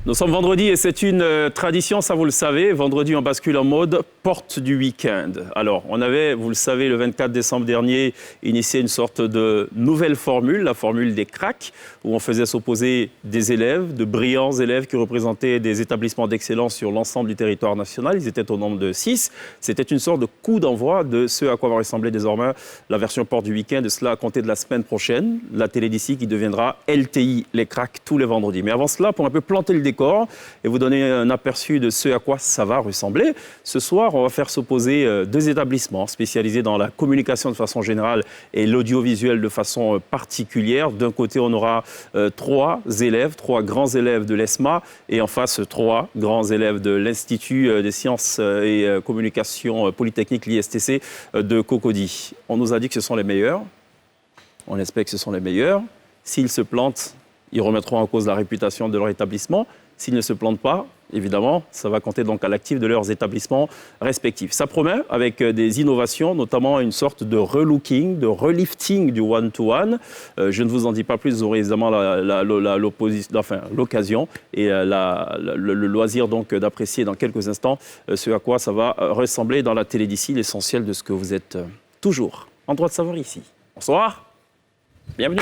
Nous sommes vendredi et c'est une tradition, ça vous le savez. Vendredi, on bascule en mode porte du week-end. Alors, on avait, vous le savez, le 24 décembre dernier, initié une sorte de nouvelle formule, la formule des cracks, où on faisait s'opposer des élèves, de brillants élèves qui représentaient des établissements d'excellence sur l'ensemble du territoire national. Ils étaient au nombre de 6. C'était une sorte de coup d'envoi de ce à quoi va ressembler désormais la version porte du week-end. Et cela à compter de la semaine prochaine, la télé d'ici qui deviendra LTI, les cracks, tous les vendredis. Mais avant cela, pour un peu planter le décor et vous donner un aperçu de ce à quoi ça va ressembler, ce soir, on va faire s'opposer deux établissements spécialisés dans la communication de façon générale et l'audiovisuel de façon particulière. D'un côté, on aura trois grands élèves de l'ESMA et en face, trois grands élèves de l'Institut des sciences et communication polytechnique, l'ISTC, de Cocody. On nous a dit que ce sont les meilleurs. On espère que ce sont les meilleurs. S'ils se plantent, ils remettront en cause la réputation de leur établissement. S'ils ne se plantent pas, évidemment, ça va compter donc à l'actif de leurs établissements respectifs. Ça promet avec des innovations, notamment une sorte de relooking, de relifting du one-to-one. Je ne vous en dis pas plus, vous aurez évidemment l'occasion et le loisir donc d'apprécier dans quelques instants ce à quoi ça va ressembler dans la télé d'ici, l'essentiel de ce que vous êtes toujours en droit de savoir ici. Bonsoir, bienvenue.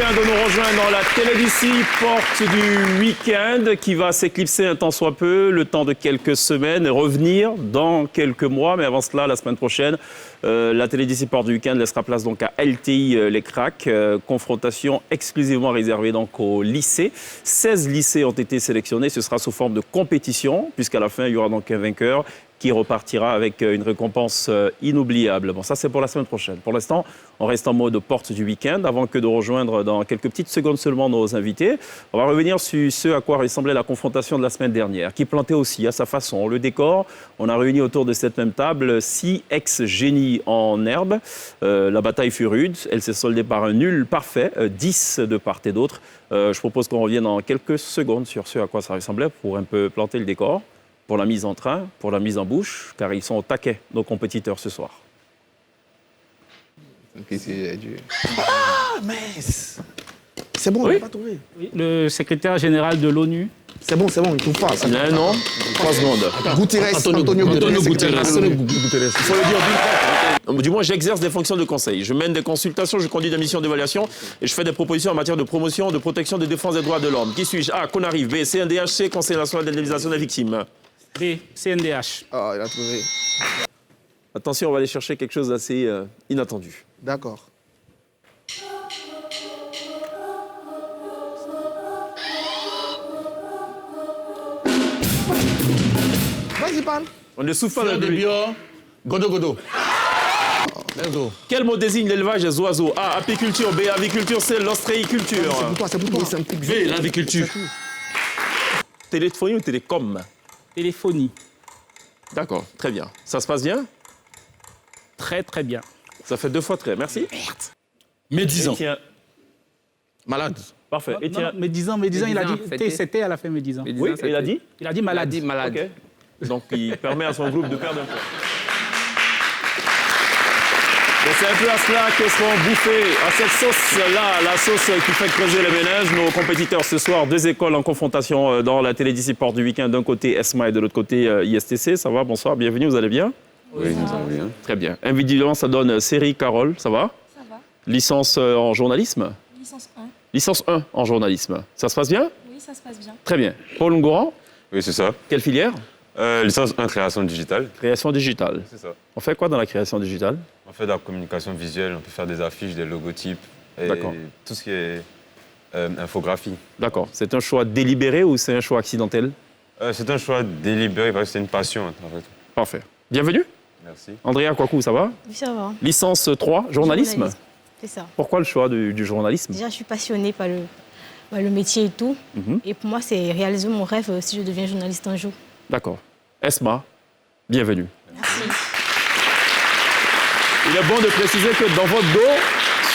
De nous rejoindre dans la télé d'ici, porte du week-end, qui va s'éclipser un tant soit peu, le temps de quelques semaines, et revenir dans quelques mois. Mais avant cela, la semaine prochaine, la télé d'ici, porte du week-end, laissera place donc à LTI, les cracks. Confrontation exclusivement réservée donc aux lycées. 16 lycées ont été sélectionnés. Ce sera sous forme de compétition, puisqu'à la fin, il y aura donc un vainqueur qui repartira avec une récompense inoubliable. Bon, ça, c'est pour la semaine prochaine. Pour l'instant, on reste en mode porte du week-end, avant que de rejoindre dans quelques petites secondes seulement nos invités. On va revenir sur ce à quoi ressemblait la confrontation de la semaine dernière, qui plantait aussi à sa façon le décor. On a réuni autour de cette même table 6 ex-génies en herbe. La bataille fut rude. Elle s'est soldée par un nul parfait, 10 de part et d'autre. Je propose qu'on revienne en quelques secondes sur ce à quoi ça ressemblait pour un peu planter le décor, pour la mise en train, pour la mise en bouche, car ils sont au taquet, nos compétiteurs, ce soir. Ah, mince! C'est bon, oui. on n'a pas trouvé. Oui, le secrétaire général de l'ONU. C'est bon, il ne trouve pas. Il y a un nom, 3 secondes. Antonio Guterres. Il faut le dire d'une traite. Du moins, j'exerce des fonctions de conseil. Je mène des consultations, je conduis des missions d'évaluation et je fais des propositions en matière de promotion, de protection, de défense des droits de l'homme. Qui suis-je? A, qu'on arrive. B, CNDH, C, Conseil national d'indemnisation des victimes. B, CNDH. Ah, il a trouvé. Attention, on va aller chercher quelque chose d'assez inattendu. D'accord. Vas-y, parle. On ne souffle pas de bruit. Godo. Quel mot désigne l'élevage des oiseaux? A, apiculture. B, aviculture. C, l'ostréiculture. C'est pour toi. V, l'aviculture. Téléphonie ou télécom? Téléphonie. D'accord, très bien. Ça se passe bien? Très, très bien. Ça fait 2 fois très. Merci. Médisant. Tiens. Malade. Parfait. Et tiens. Médisant, il a dit TCT à la fin, médisant. Oui, et il a dit? Il a dit malade. Ok. Donc, il permet à son groupe de perdre un point. C'est un peu à cela que seront bouffés, à cette sauce-là, la sauce qui fait creuser les ménages. Nos compétiteurs ce soir, 2 écoles en confrontation dans la télé d'ici porte du week-end. D'un côté ESMA et de l'autre côté ISTC. Ça va? Bonsoir, bienvenue, vous allez bien? Oui, nous allons bien. Très bien. Individuellement, ça donne Série Carole, ça va? Ça va. Licence en journalisme? Licence 1. Licence 1 en journalisme. Ça se passe bien? Oui, ça se passe bien. Très bien. Paul Ngouran? Oui, c'est ça. Quelle filière? Licence 1, création digitale. Création digitale. C'est ça. On fait quoi dans la création digitale? On fait de la communication visuelle, on peut faire des affiches, des logotypes, et D'accord. tout ce qui est Infographie. D'accord. C'est un choix délibéré ou c'est un choix accidentel? C'est un choix délibéré parce que c'est une passion, en fait. Parfait. Bienvenue. Merci. Andrea Kwaku, ça va? Oui, ça va. Licence 3, journalisme. C'est ça. Pourquoi le choix du journalisme? Déjà, je suis passionnée par le métier et tout. Et pour moi, c'est réaliser mon rêve si je deviens journaliste un jour. D'accord. Esma, bienvenue. Merci. Il est bon de préciser que dans votre dos,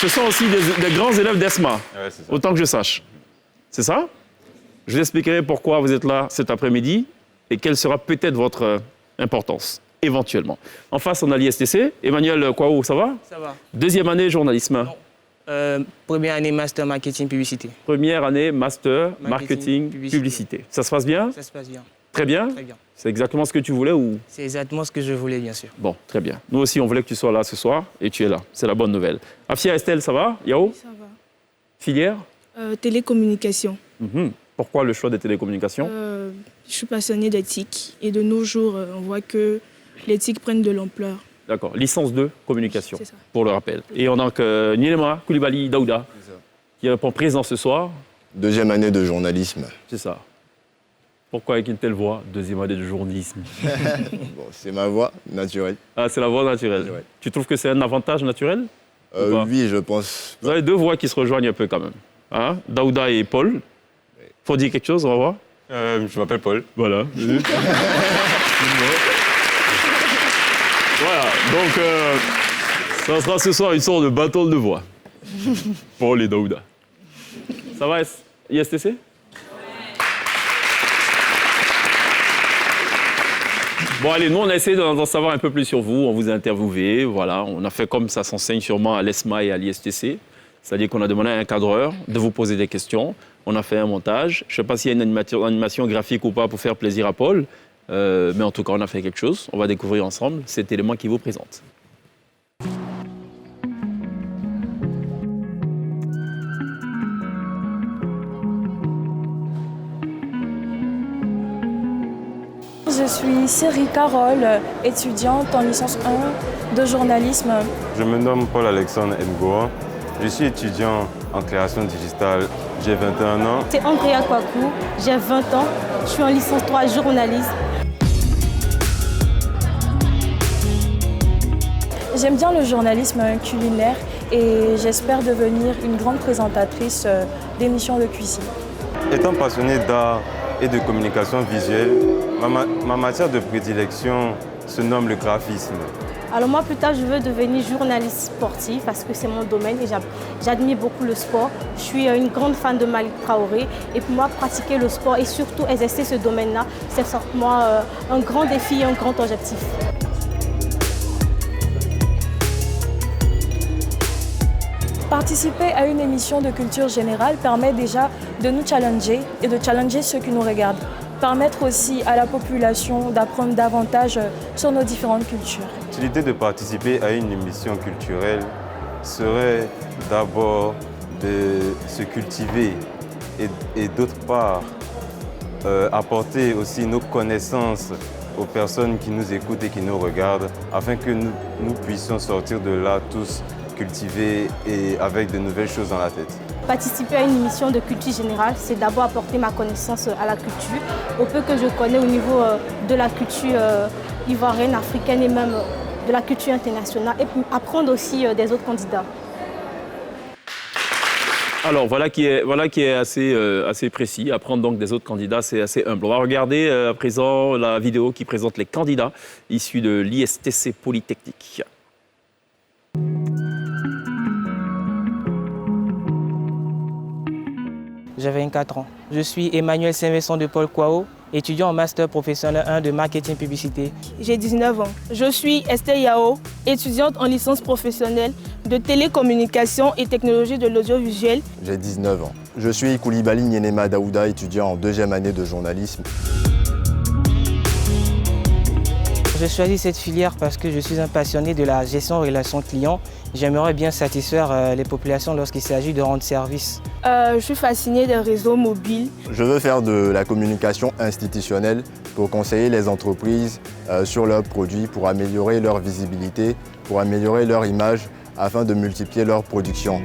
ce sont aussi des grands élèves d'Esma, Ouais, c'est ça. autant que je sache. C'est ça? Je vous expliquerai pourquoi vous êtes là cet après-midi et quelle sera peut-être votre importance, éventuellement. En face, on a l'ISTC. Emmanuel Kwaou, ça va? Ça va. Deuxième année journalisme. Première année master marketing publicité. Première année master marketing Marketing, publicité. Ça se passe bien? Ça se passe bien. Très bien? Très bien. C'est exactement ce que tu voulais ou? C'est exactement ce que je voulais, bien sûr. Bon, très bien. Nous aussi, on voulait que tu sois là ce soir et tu es là. C'est la bonne nouvelle. Afia Estelle, ça va? Yao? Ça va. Filière? Télécommunication. Pourquoi le choix des télécommunications? Je suis passionnée d'éthique et de nos jours, on voit que l'éthique prenne de l'ampleur. D'accord. Licence 2, communication, C'est ça. pour le rappel. Et on a que Nilema Koulibaly Daouda, qui répond présent ce soir. Deuxième année de journalisme. C'est ça. Pourquoi avec une telle voix? Deuxième année de journalisme. Bon, c'est ma voix naturelle. Ah, c'est la voix naturelle. Ouais. Tu trouves que c'est un avantage naturel? Ou pas? Oui, je pense. Vous avez deux voix qui se rejoignent un peu quand même. Hein? Daouda et Paul. Faut dire quelque chose, on va voir. Je m'appelle Paul. Voilà. Voilà, donc ça sera ce soir une sorte de battle de voix. Paul et Daouda. Ça va, ISTC? Bon, allez, nous, on a essayé d'en savoir un peu plus sur vous. On vous a interviewé, voilà. On a fait comme ça s'enseigne sûrement à l'ESMA et à l'ISTC. C'est-à-dire qu'on a demandé à un cadreur de vous poser des questions. On a fait un montage. Je ne sais pas s'il y a une animation graphique ou pas pour faire plaisir à Paul. Mais en tout cas, on a fait quelque chose. On va découvrir ensemble cet élément qui vous présente. Je suis Cyril Carole, étudiante en licence 1 de journalisme. Je me nomme Paul-Alexandre Ngoa. Je suis étudiant en création digitale. J'ai 21 ans. C'est Andrea Kwaku, j'ai 20 ans. Je suis en licence 3 journalisme. J'aime bien le journalisme culinaire et j'espère devenir une grande présentatrice d'émissions de cuisine. Étant passionné d'art et de communication visuelle, ma matière de prédilection se nomme le graphisme. Alors moi, plus tard, je veux devenir journaliste sportif parce que c'est mon domaine et j'admire beaucoup le sport. Je suis une grande fan de Malick Traoré et pour moi, pratiquer le sport et surtout exercer ce domaine-là, c'est pour moi un grand défi et un grand objectif. Participer à une émission de culture générale permet déjà de nous challenger et de challenger ceux qui nous regardent. Permettre aussi à la population d'apprendre davantage sur nos différentes cultures. L'idée de participer à une émission culturelle serait d'abord de se cultiver et d'autre part apporter aussi nos connaissances aux personnes qui nous écoutent et qui nous regardent afin que nous puissions sortir de là tous cultivés et avec de nouvelles choses dans la tête. Participer à une émission de culture générale, c'est d'abord apporter ma connaissance à la culture, au peu que je connais au niveau de la culture ivoirienne, africaine et même de la culture internationale, et apprendre aussi des autres candidats. Alors, voilà qui est assez précis. Apprendre donc des autres candidats, c'est assez humble. On va regarder à présent la vidéo qui présente les candidats issus de l'ISTC Polytechnique. J'ai 24 ans. Je suis Emmanuel Saint-Vincent de Paul Kwao, étudiant en master professionnel 1 de marketing publicité. J'ai 19 ans. Je suis Estelle Yao, étudiante en licence professionnelle de télécommunication et technologie de l'audiovisuel. J'ai 19 ans. Je suis Koulibaly Nyenema Daouda, étudiant en deuxième année de journalisme. J'ai choisi cette filière parce que je suis un passionné de la gestion et relations clients. J'aimerais bien satisfaire les populations lorsqu'il s'agit de rendre service. Je suis fascinée des réseaux mobiles. Je veux faire de la communication institutionnelle pour conseiller les entreprises sur leurs produits, pour améliorer leur visibilité, pour améliorer leur image, afin de multiplier leur production.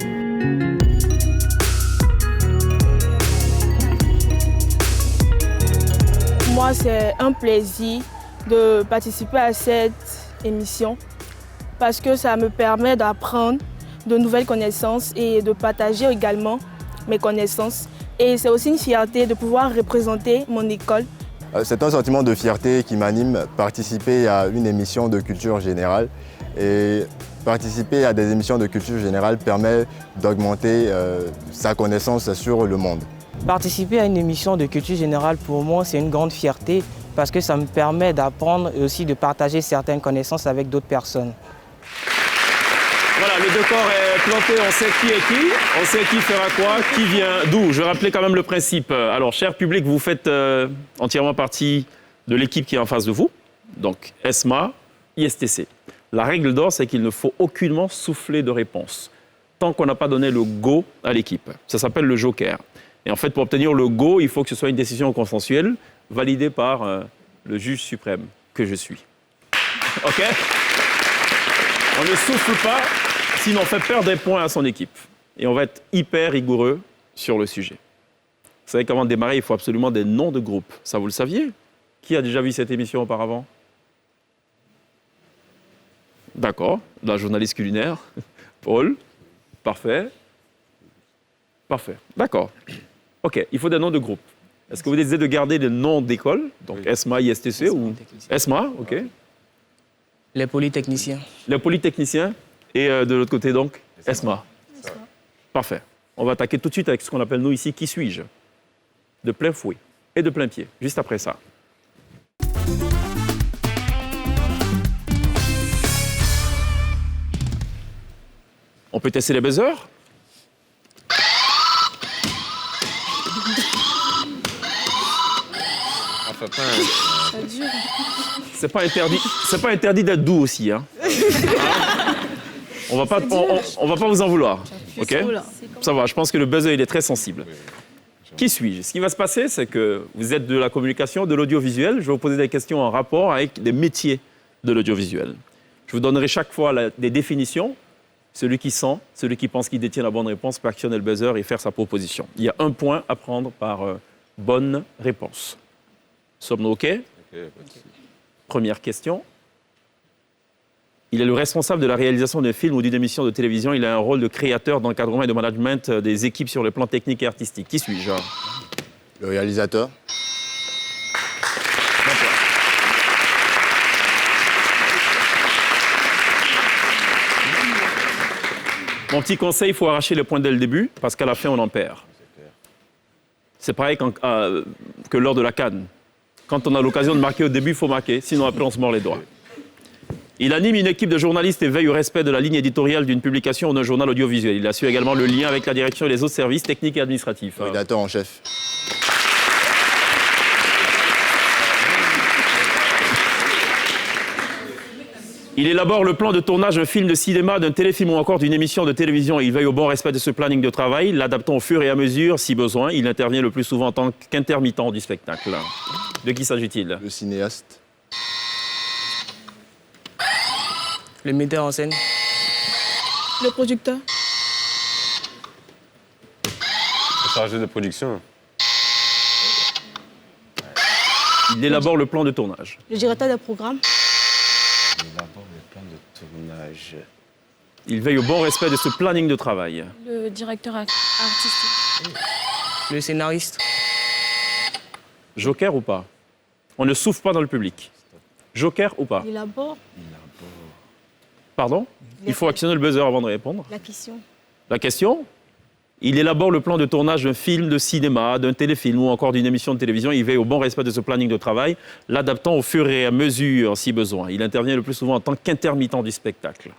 moi, c'est un plaisir de participer à cette émission parce que ça me permet d'apprendre de nouvelles connaissances et de partager également mes connaissances. Et c'est aussi une fierté de pouvoir représenter mon école. C'est un sentiment de fierté qui m'anime, participer à une émission de culture générale. Et participer à des émissions de culture générale permet d'augmenter sa connaissance sur le monde. Participer à une émission de culture générale, pour moi, c'est une grande fierté parce que ça me permet d'apprendre et aussi de partager certaines connaissances avec d'autres personnes. Voilà, le décor est planté, on sait qui est qui, on sait qui fera quoi, qui vient d'où. Je rappelais quand même le principe. Alors, cher public, vous faites entièrement partie de l'équipe qui est en face de vous, donc ESMA, ISTC. La règle d'or, c'est qu'il ne faut aucunement souffler de réponse tant qu'on n'a pas donné le go à l'équipe. Ça s'appelle le joker. Et en fait, pour obtenir le go, il faut que ce soit une décision consensuelle validée par le juge suprême que je suis. OK ? On ne souffle pas, sinon on fait perdre des points à son équipe. Et on va être hyper rigoureux sur le sujet. Vous savez qu'avant de démarrer, il faut absolument des noms de groupe. Ça, vous le saviez ? Qui a déjà vu cette émission auparavant ? D'accord, la journaliste culinaire. Paul, parfait. Parfait, d'accord. OK, il faut des noms de groupe. Est-ce que vous décidez de garder les noms d'école, donc oui. ESMA, ISTC ou ESMA, OK. Les polytechniciens. Les polytechniciens et de l'autre côté donc ESMA. Parfait. On va attaquer tout de suite avec ce qu'on appelle nous ici qui suis-je, de plein fouet et de plein pied, juste après ça. On peut tester les buzzers. C'est pas interdit d'être doux aussi. Hein. On va pas vous en vouloir. OK ? Ça va, je pense que le buzzer, il est très sensible. Qui suis-je ? Ce qui va se passer, c'est que vous êtes de la communication, de l'audiovisuel. Je vais vous poser des questions en rapport avec des métiers de l'audiovisuel. Je vous donnerai chaque fois des définitions. Celui qui sent, celui qui pense qu'il détient la bonne réponse peut actionner le buzzer et faire sa proposition. Il y a un point à prendre par bonne réponse. Sommes-nous OK ? Première question. Il est le responsable de la réalisation d'un film ou d'une émission de télévision. Il a un rôle de créateur, d'encadrement et de management des équipes sur le plan technique et artistique. Qui suis-je ? Le réalisateur. Mon petit conseil, il faut arracher les points dès le début, parce qu'à la fin, on en perd. C'est pareil que lors de la CAN. Quand on a l'occasion de marquer au début, il faut marquer, sinon après, on se mord les doigts. Il anime une équipe de journalistes et veille au respect de la ligne éditoriale d'une publication ou d'un journal audiovisuel. Il assure également le lien avec la direction et les autres services techniques et administratifs. Le rédacteur en chef. Il élabore le plan de tournage d'un film de cinéma, d'un téléfilm ou encore d'une émission de télévision. Il veille au bon respect de ce planning de travail, l'adaptant au fur et à mesure, si besoin. Il intervient le plus souvent en tant qu'intermittent du spectacle. De qui s'agit-il ? Le cinéaste. Le metteur en scène. Le producteur. Le chargé de production. Il élabore le plan de tournage. Le directeur de programme. Il élabore le plan de tournage. Il veille au bon respect de ce planning de travail. Le directeur artistique. Le scénariste. Joker ou pas ? On ne souffle pas dans le public. Joker ou pas ? Il élabore. Pardon ? Il faut actionner le buzzer avant de répondre. La question. La question ? Il élabore le plan de tournage d'un film de cinéma, d'un téléfilm ou encore d'une émission de télévision. Il veille au bon respect de ce planning de travail, l'adaptant au fur et à mesure si besoin. Il intervient le plus souvent en tant qu'intermittent du spectacle.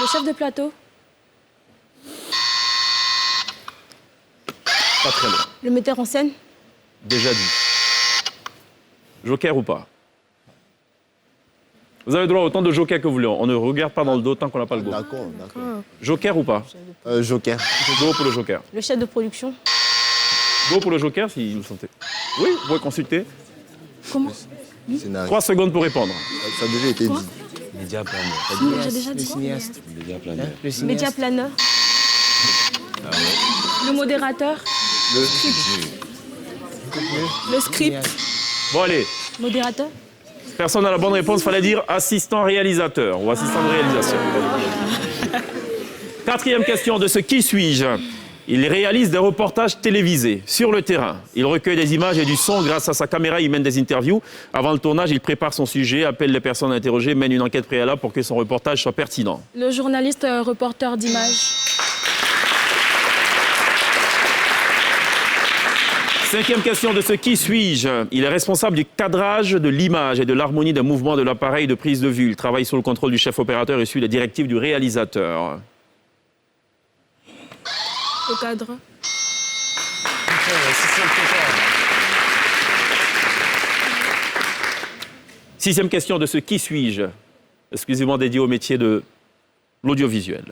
Le chef de plateau. Pas très loin. Le metteur en scène. Déjà dit. Joker ou pas ? Vous avez droit à autant de jokers que vous voulez. On ne regarde pas dans le dos tant qu'on n'a pas le go. D'accord. Joker ou pas ? Joker. Go pour le joker. Le chef de production. Go pour le joker si vous le sentez. Oui, vous pouvez consulter. Comment ? 3 secondes pour répondre. Ça a déjà été dit. Média planeur. J'ai déjà dit. Le cinéaste. Média planeur. Le cinéaste. Média planeur. Le modérateur. Le Le script. Bon, allez. Modérateur. Personne n'a la bonne réponse, fallait dire assistant réalisateur ou assistant de réalisation. 4e question de ce qui suis-je. Il réalise des reportages télévisés sur le terrain. Il recueille des images et du son grâce à sa caméra. Il mène des interviews. Avant le tournage, il prépare son sujet, appelle les personnes interrogées, mène une enquête préalable pour que son reportage soit pertinent. Le journaliste reporter d'images. 5e question de ce qui suis-je. Il est responsable du cadrage de l'image et de l'harmonie des mouvements de l'appareil de prise de vue. Il travaille sous le contrôle du chef opérateur et suit les directives du réalisateur. Le cadre. 6e question de ce qui suis-je, exclusivement dédié au métier de l'audiovisuel.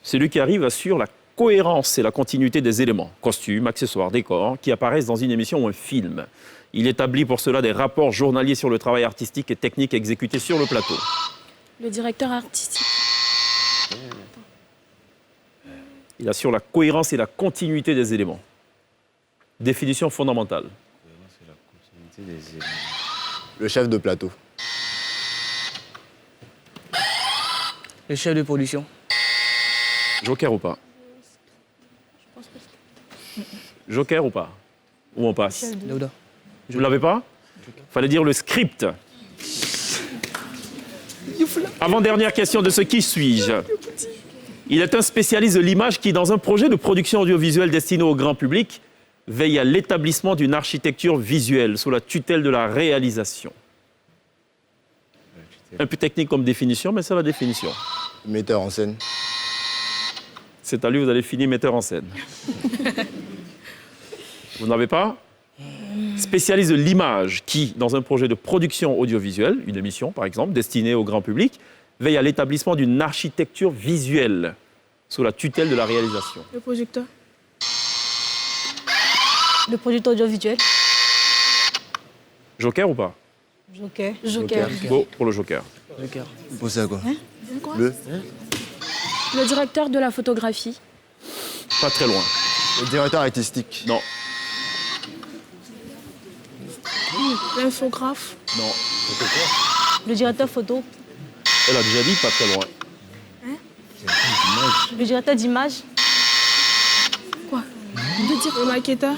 Celui qui arrive assure la cohérence et la continuité des éléments, costumes, accessoires, décors, qui apparaissent dans une émission ou un film. Il établit pour cela des rapports journaliers sur le travail artistique et technique exécuté sur le plateau. Le directeur artistique. Il assure la cohérence et la continuité des éléments. Définition fondamentale. Le chef de plateau. Le chef de production. Joker ou pas? Joker ou pas? Où on passe? Dauda. Vous ne l'avez pas? Fallait dire le script. Avant-dernière question de ce qui suis-je. Il est un spécialiste de l'image qui, dans un projet de production audiovisuelle destiné au grand public, veille à l'établissement d'une architecture visuelle sous la tutelle de la réalisation. Un peu technique comme définition, mais c'est la définition. Metteur en scène. C'est à lui, vous allez finir metteur en scène. Vous n'avez pas? Spécialiste de l'image qui, dans un projet de production audiovisuelle, une émission par exemple, destinée au grand public, veille à l'établissement d'une architecture visuelle sous la tutelle de la réalisation. Le projecteur. Le producteur audiovisuel. Joker ou pas? Joker. Joker. Go pour le Joker. Vous pensez à quoi? Le directeur de la photographie. Pas très loin. Le directeur artistique. Non. L'infographe. Non. Le directeur photo. Elle a déjà dit pas très loin. Le directeur d'image. Quoi? Le maquetteur.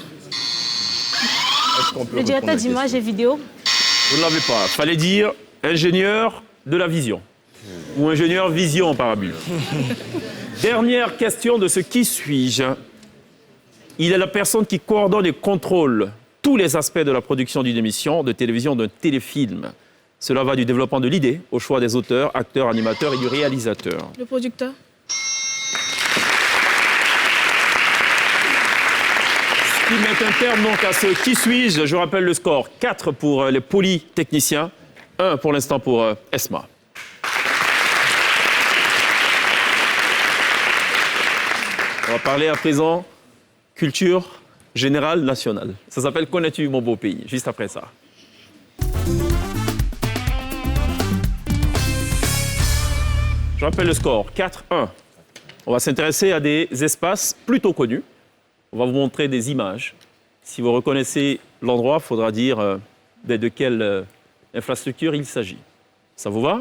Le directeur d'image et vidéo. Vous ne l'avez pas. Fallait dire ingénieur de la vision. Ou ingénieur vision en parabole. Dernière question de ce qui suis-je. Il est la personne qui coordonne et contrôle tous les aspects de la production d'une émission de télévision, d'un téléfilm. Cela va du développement de l'idée au choix des auteurs, acteurs, animateurs et du réalisateur. Le producteur. Ce qui met un terme donc à ce qui suis-je. Je rappelle le score. 4 pour les polytechniciens, 1 pour l'instant pour Esma. On va parler à présent culture générale nationale. Ça s'appelle « Connais-tu mon beau pays ?» juste après ça. Je rappelle le score, 4-1. On va s'intéresser à des espaces plutôt connus. On va vous montrer des images. Si vous reconnaissez l'endroit, il faudra dire de quelle infrastructure il s'agit. Ça vous va?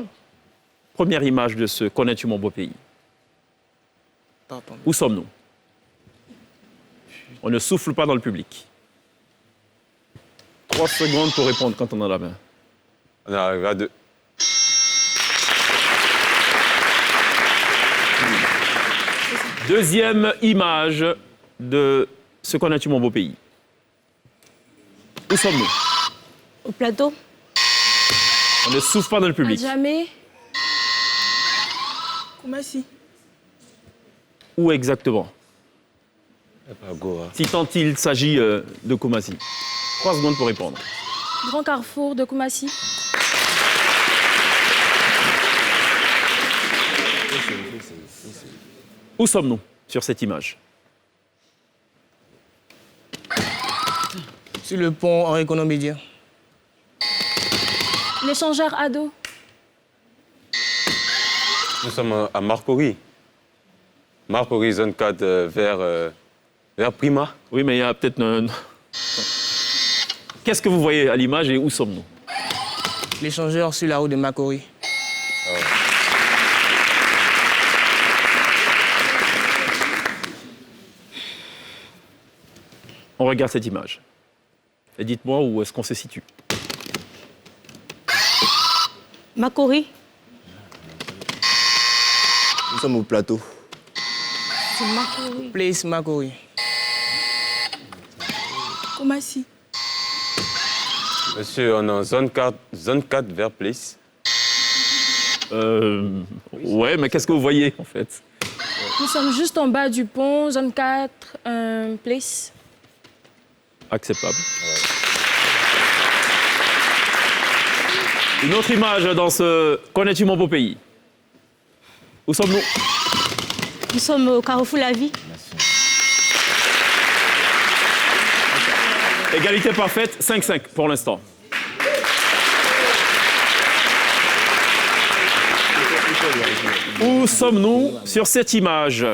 Première image de ce « Connais-tu mon beau pays ?» Où sommes-nous? On ne souffle pas dans le public. 3 secondes pour répondre quand on a la main. On arrive à 2. Deuxième image de ce Connais-tu mon beau pays? Où sommes-nous? Au plateau. On ne souffle pas dans le public. Jamais. Koumassi. Où exactement? Si tant il s'agit de Koumassi. 3 secondes pour répondre. Grand carrefour de Koumassi. Où sommes-nous sur cette image? Sur le pont Henri Kono-Média. L'échangeur ado. Nous sommes à Marcory. Marcory, zone 4, vers Prima. Oui, mais il y a peut-être un... Qu'est-ce que vous voyez à l'image et où sommes-nous? L'échangeur sur la route de Makori. On regarde cette image. Et dites-moi où est-ce qu'on se situe. Makori, Nous sommes au plateau. c'est Makori. Place Makori. Koumassi. Monsieur, on est en zone 4 vers Place. Ouais, mais qu'est-ce que vous voyez en fait? Nous sommes juste en bas du pont, zone 4, place. Acceptable. Une autre image dans ce Connais-tu mon beau pays? Où sommes-nous? Nous sommes au Carrefour La Vie. Égalité parfaite, 5-5 pour l'instant. Où sommes-nous sur cette image?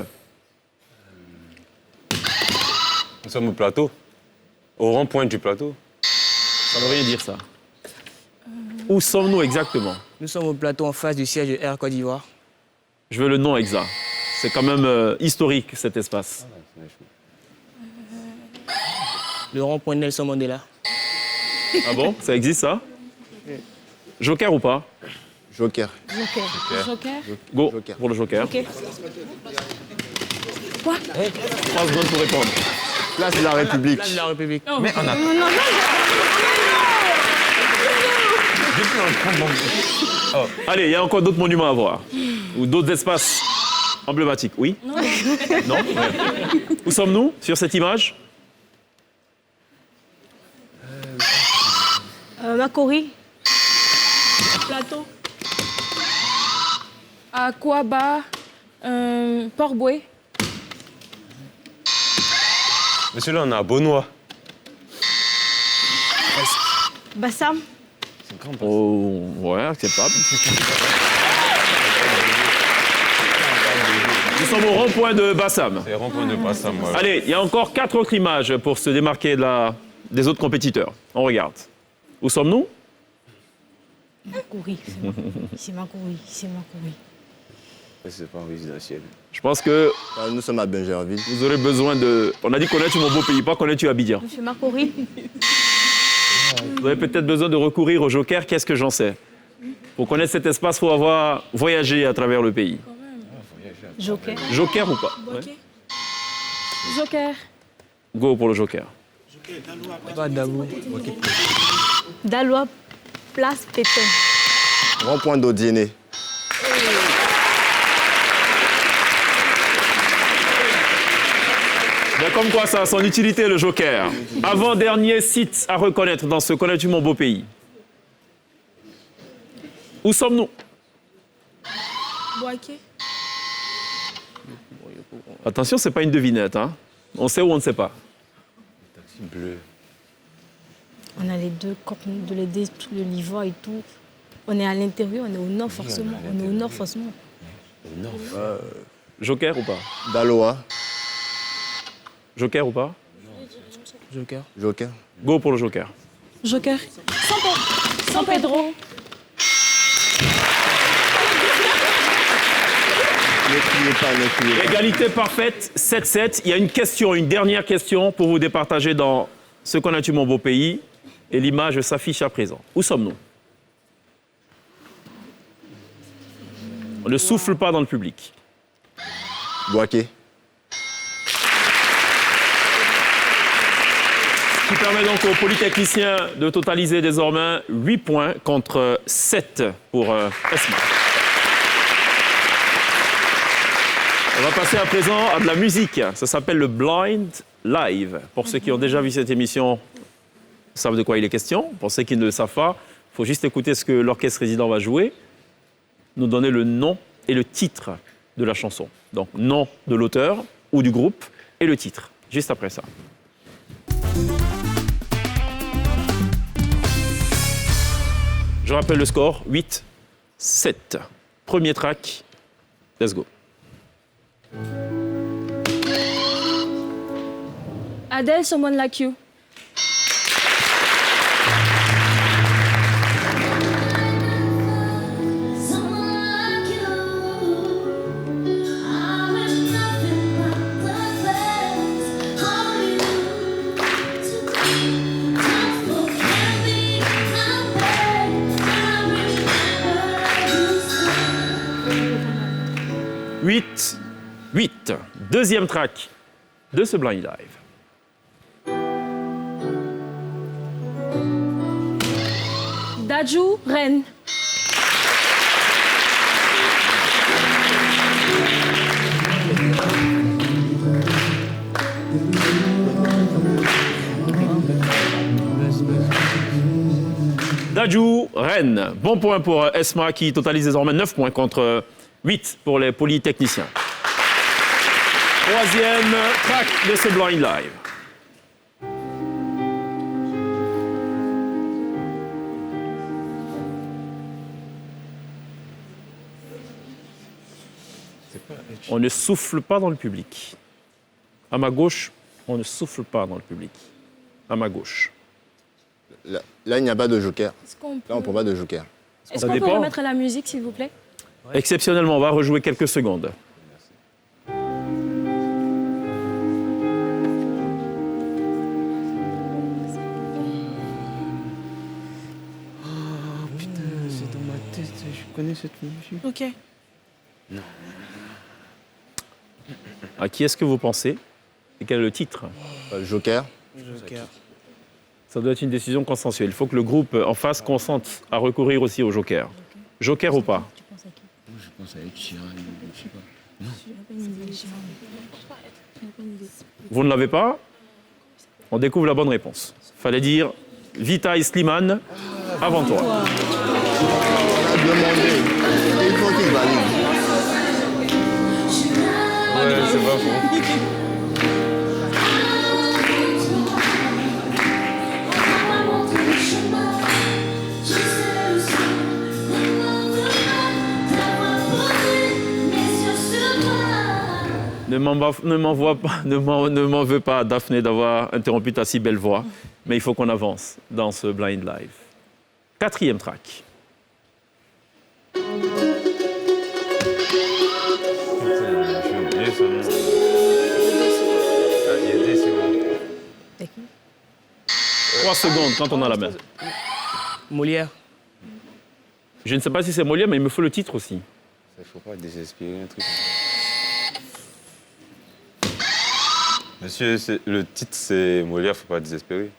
Nous sommes au plateau. Au rond-point du plateau. Ça ne veut rien dire ça. Où sommes-nous exactement? Nous sommes au plateau en face du siège de Air Côte d'Ivoire. Je veux le nom exact. C'est quand même historique cet espace. Le rond-point Nelson Mandela. Ah bon? Ça existe ça? Joker ou pas? Joker. Joker. Go Joker. pour le Joker. Ok. Quoi? 3 secondes pour répondre. Place de la République. Place de la République. Mais on a... Allez, il y a encore d'autres monuments à voir. Ou d'autres espaces emblématiques. Oui? Non? Ouais. Où sommes-nous sur cette image? Makori, Plateau. Aquaba. Port-Boué. Monsieur, là, on est à Beaunois. Bassam, Oh, ouais, acceptable. Nous sommes au rond-point de Bassam. C'est rond-point de Bassam. Voilà. Allez, il y a encore 4 autres images pour se démarquer des autres compétiteurs. On regarde. Où sommes-nous? Makori, c'est Makori, c'est Makori. C'est pas résidentiel. Je pense que Nous sommes à Bingerville. vous aurez besoin de... On a dit connais-tu mon beau pays, pas connais-tu Abidjan. Monsieur Makori, Vous avez peut-être besoin de recourir au Joker, qu'est-ce que j'en sais? Pour connaître cet espace, il faut avoir voyagé à travers le pays. Joker, Joker ou pas? Ouais. Joker. Go pour le Joker. Pas Dabou. Dalois, Place Pétain. Rond-point d'Audiéné. Ben, comme quoi ça a son utilité, le Joker. Avant-dernier site à reconnaître dans ce Connais-tu mon beau pays? Où sommes-nous? Boaké. Attention, c'est pas une devinette. Hein. On sait ou on ne sait pas. Taxi bleu. On a les deux côtes de l'aider, tout le Livoire et tout. On est à l'intérieur, on est au nord forcément. On est au nord forcément. Joker ou pas? Daloa. Joker ou pas? Joker. Joker. Go pour le Joker. Joker. San Pedro. Ne criez pas, ne criez pas. Égalité parfaite, 7-7. Il y a une question, une dernière question pour vous départager dans ce Connais-tu mon beau pays. Et l'image s'affiche à présent. Où sommes-nous? On ne souffle pas dans le public. Boaké. Ce qui permet donc aux polytechniciens de totaliser désormais 8 points contre 7 pour Esma. On va passer à présent à de la musique. Ça s'appelle le Blind Live. Pour ceux qui ont déjà vu cette émission, savent de quoi il est question. Pour ceux qui ne le savent pas, il faut juste écouter ce que l'orchestre résident va jouer, nous donner le nom et le titre de la chanson. Donc, nom de l'auteur ou du groupe et le titre, juste après ça. Je rappelle le score, 8-7. Premier track, let's go. Adele, Someone Like You. 8. Deuxième track de ce Blind Live. Dadju, Rennes. Dadju, Rennes. Bon point pour Esma qui totalise désormais 9 points contre 8 pour les polytechniciens. Troisième track de ce Blind Live. On ne souffle pas dans le public. À ma gauche, on ne souffle pas dans le public. À ma gauche. Là, il n'y a pas de joker. Là, on ne prend pas de joker. Est-ce qu'on peut remettre la musique, s'il vous plaît? Exceptionnellement, on va rejouer quelques secondes. Oh putain, c'est dans ma tête, je connais cette musique. Ok. À qui est-ce que vous pensez? Et quel est le titre? Joker. Joker. Ça doit être une décision consensuelle. Il faut que le groupe en face consente à recourir aussi au joker. Joker ou pas? Je pense à Ed Sheeran, je sais pas. Vous ne l'avez pas? On découvre la bonne réponse. Fallait dire Vita et Slimane avant toi. On a demandé. Il faut qu'il valide. Ouais, c'est pas faux. Ne m'en veux pas, Daphné, d'avoir interrompu ta si belle voix. Mais il faut qu'on avance dans ce Blind Live. Quatrième track. J'ai oublié ce nom. Il y a 10 secondes. 3 secondes quand on a la main. Molière. Je ne sais pas si c'est Molière, mais il me faut le titre aussi. Il ne faut pas désespérer, un truc comme ça. Monsieur, le titre c'est Molière, faut pas désespérer.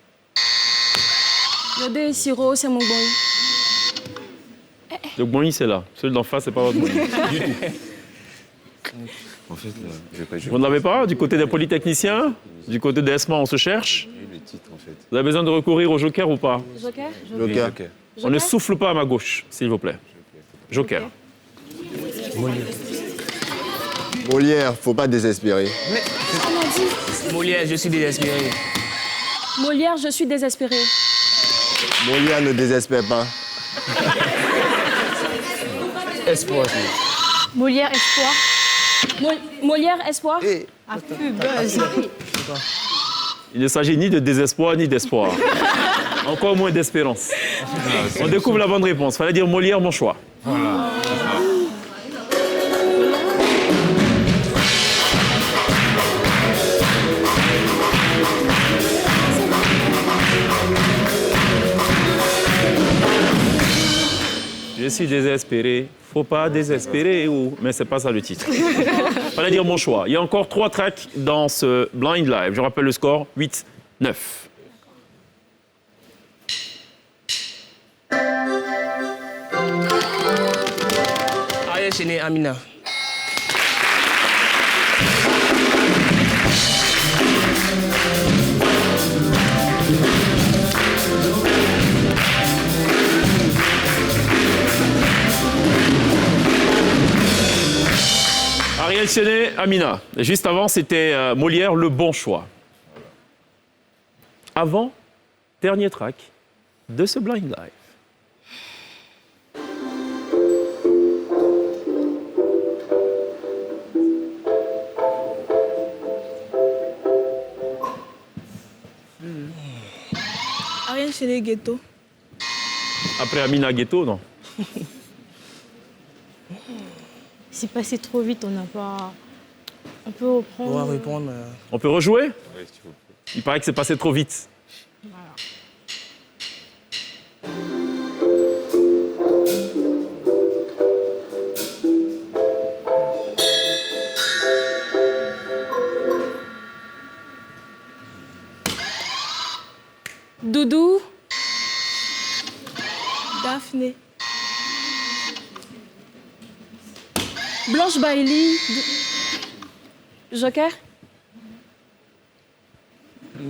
Le dé Siro, c'est mon bon. Le Gboigny, c'est là. Celui d'en face, c'est pas votre Gboigny. Du tout. En fait, là, je vais pas jouer. Vous ne l'avez pas? Du côté des polytechniciens? Du côté des ESMA, on se cherche? Le titre, en fait. Vous avez besoin de recourir au joker ou pas? Joker? Joker. On ne souffle pas à ma gauche, s'il vous plaît. Joker. Molière, faut pas désespérer. Molière, je suis désespéré. Molière, je suis désespéré. Molière ne désespère pas. Espoir. Molière, espoir. Molière, espoir. Ah, plus buzz. Il ne s'agit ni de désespoir ni d'espoir. Encore moins d'espérance. On découvre la bonne réponse. Fallait dire Molière, mon choix. Voilà. Je suis désespéré. Faut pas désespérer. Mais c'est pas ça le titre. Fallait dire mon choix. Il y a encore 3 tracks dans ce Blind Live. Je rappelle le score 8-9. Ariel Chené, Amina. Ariel Chené, Amina. Et juste avant, c'était Molière, le bon choix. Avant, dernier track de ce Blind Live. Ariel chez les ghettos. Après Amina Ghetto, non? C'est passé trop vite, on n'a pas... On peut reprendre... On va répondre. On peut rejouer? Ouais, si tu veux. Il paraît que c'est passé trop vite. Voilà. Doudou. Daphné. Blanche Bailey. Joker.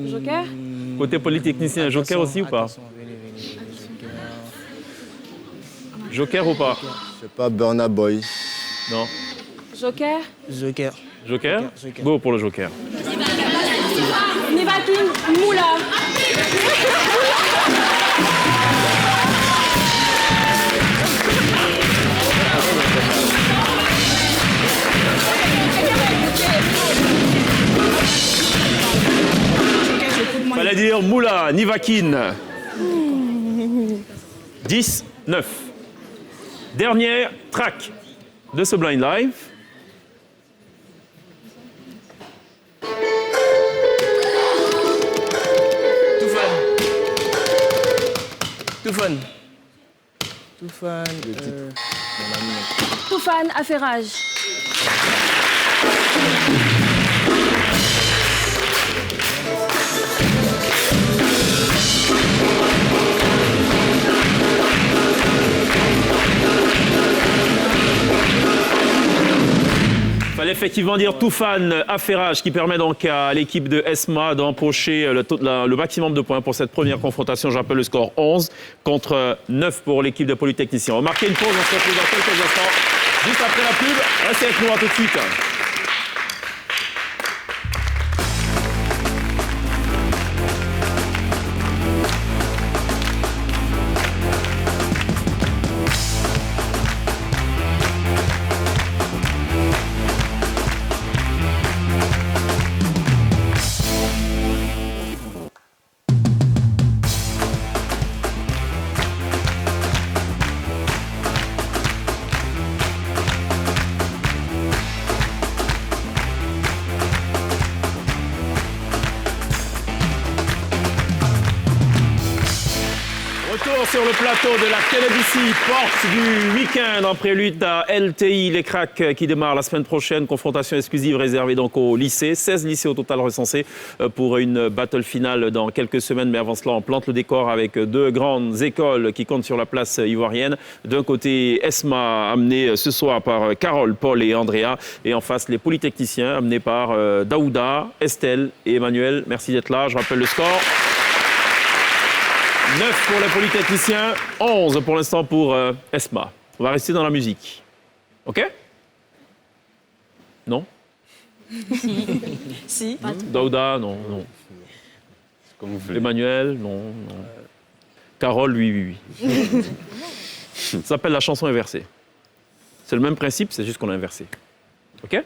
Joker. Côté polytechnicien, Joker aussi ou pas? Joker ou pas? Je sais pas, Burna Boy. Non. Joker. Joker. Joker? Go pour le Joker. Nivakin Moula. Fallait dire Moula, Nivakin. 10, 9. Dernière track de ce Blind Live. Toufan. Toufan Affairage. Fallait effectivement dire Toufan Affairage qui permet donc à l'équipe de ESMA d'empocher le maximum de points pour cette première confrontation. Je rappelle le score 11 contre 9 pour l'équipe de Polytechnicien. On va marquer une pause, on se retrouve dans quelques instants. Juste après la pub, restez avec nous, à tout de suite. Sur le plateau de la KLBC, porte du week-end en prélude à LTI, les cracks qui démarrent la semaine prochaine. Confrontation exclusive réservée donc aux lycées. 16 lycées au total recensés pour une battle finale dans quelques semaines. Mais avant cela, on plante le décor avec deux grandes écoles qui comptent sur la place ivoirienne. D'un côté, ESMA, amené ce soir par Carole, Paul et Andrea. Et en face, les Polytechniciens, amenés par Daouda, Estelle et Emmanuel. Merci d'être là. Je rappelle le score. 9 pour les Polytechniciens, 11 pour l'instant pour ESMA. On va rester dans la musique. OK? Non? Si. Daouda, non, non. Comme vous voulez. Emmanuel, non, non. Carole, oui. Ça s'appelle la chanson inversée. C'est le même principe, c'est juste qu'on a inversé. OK?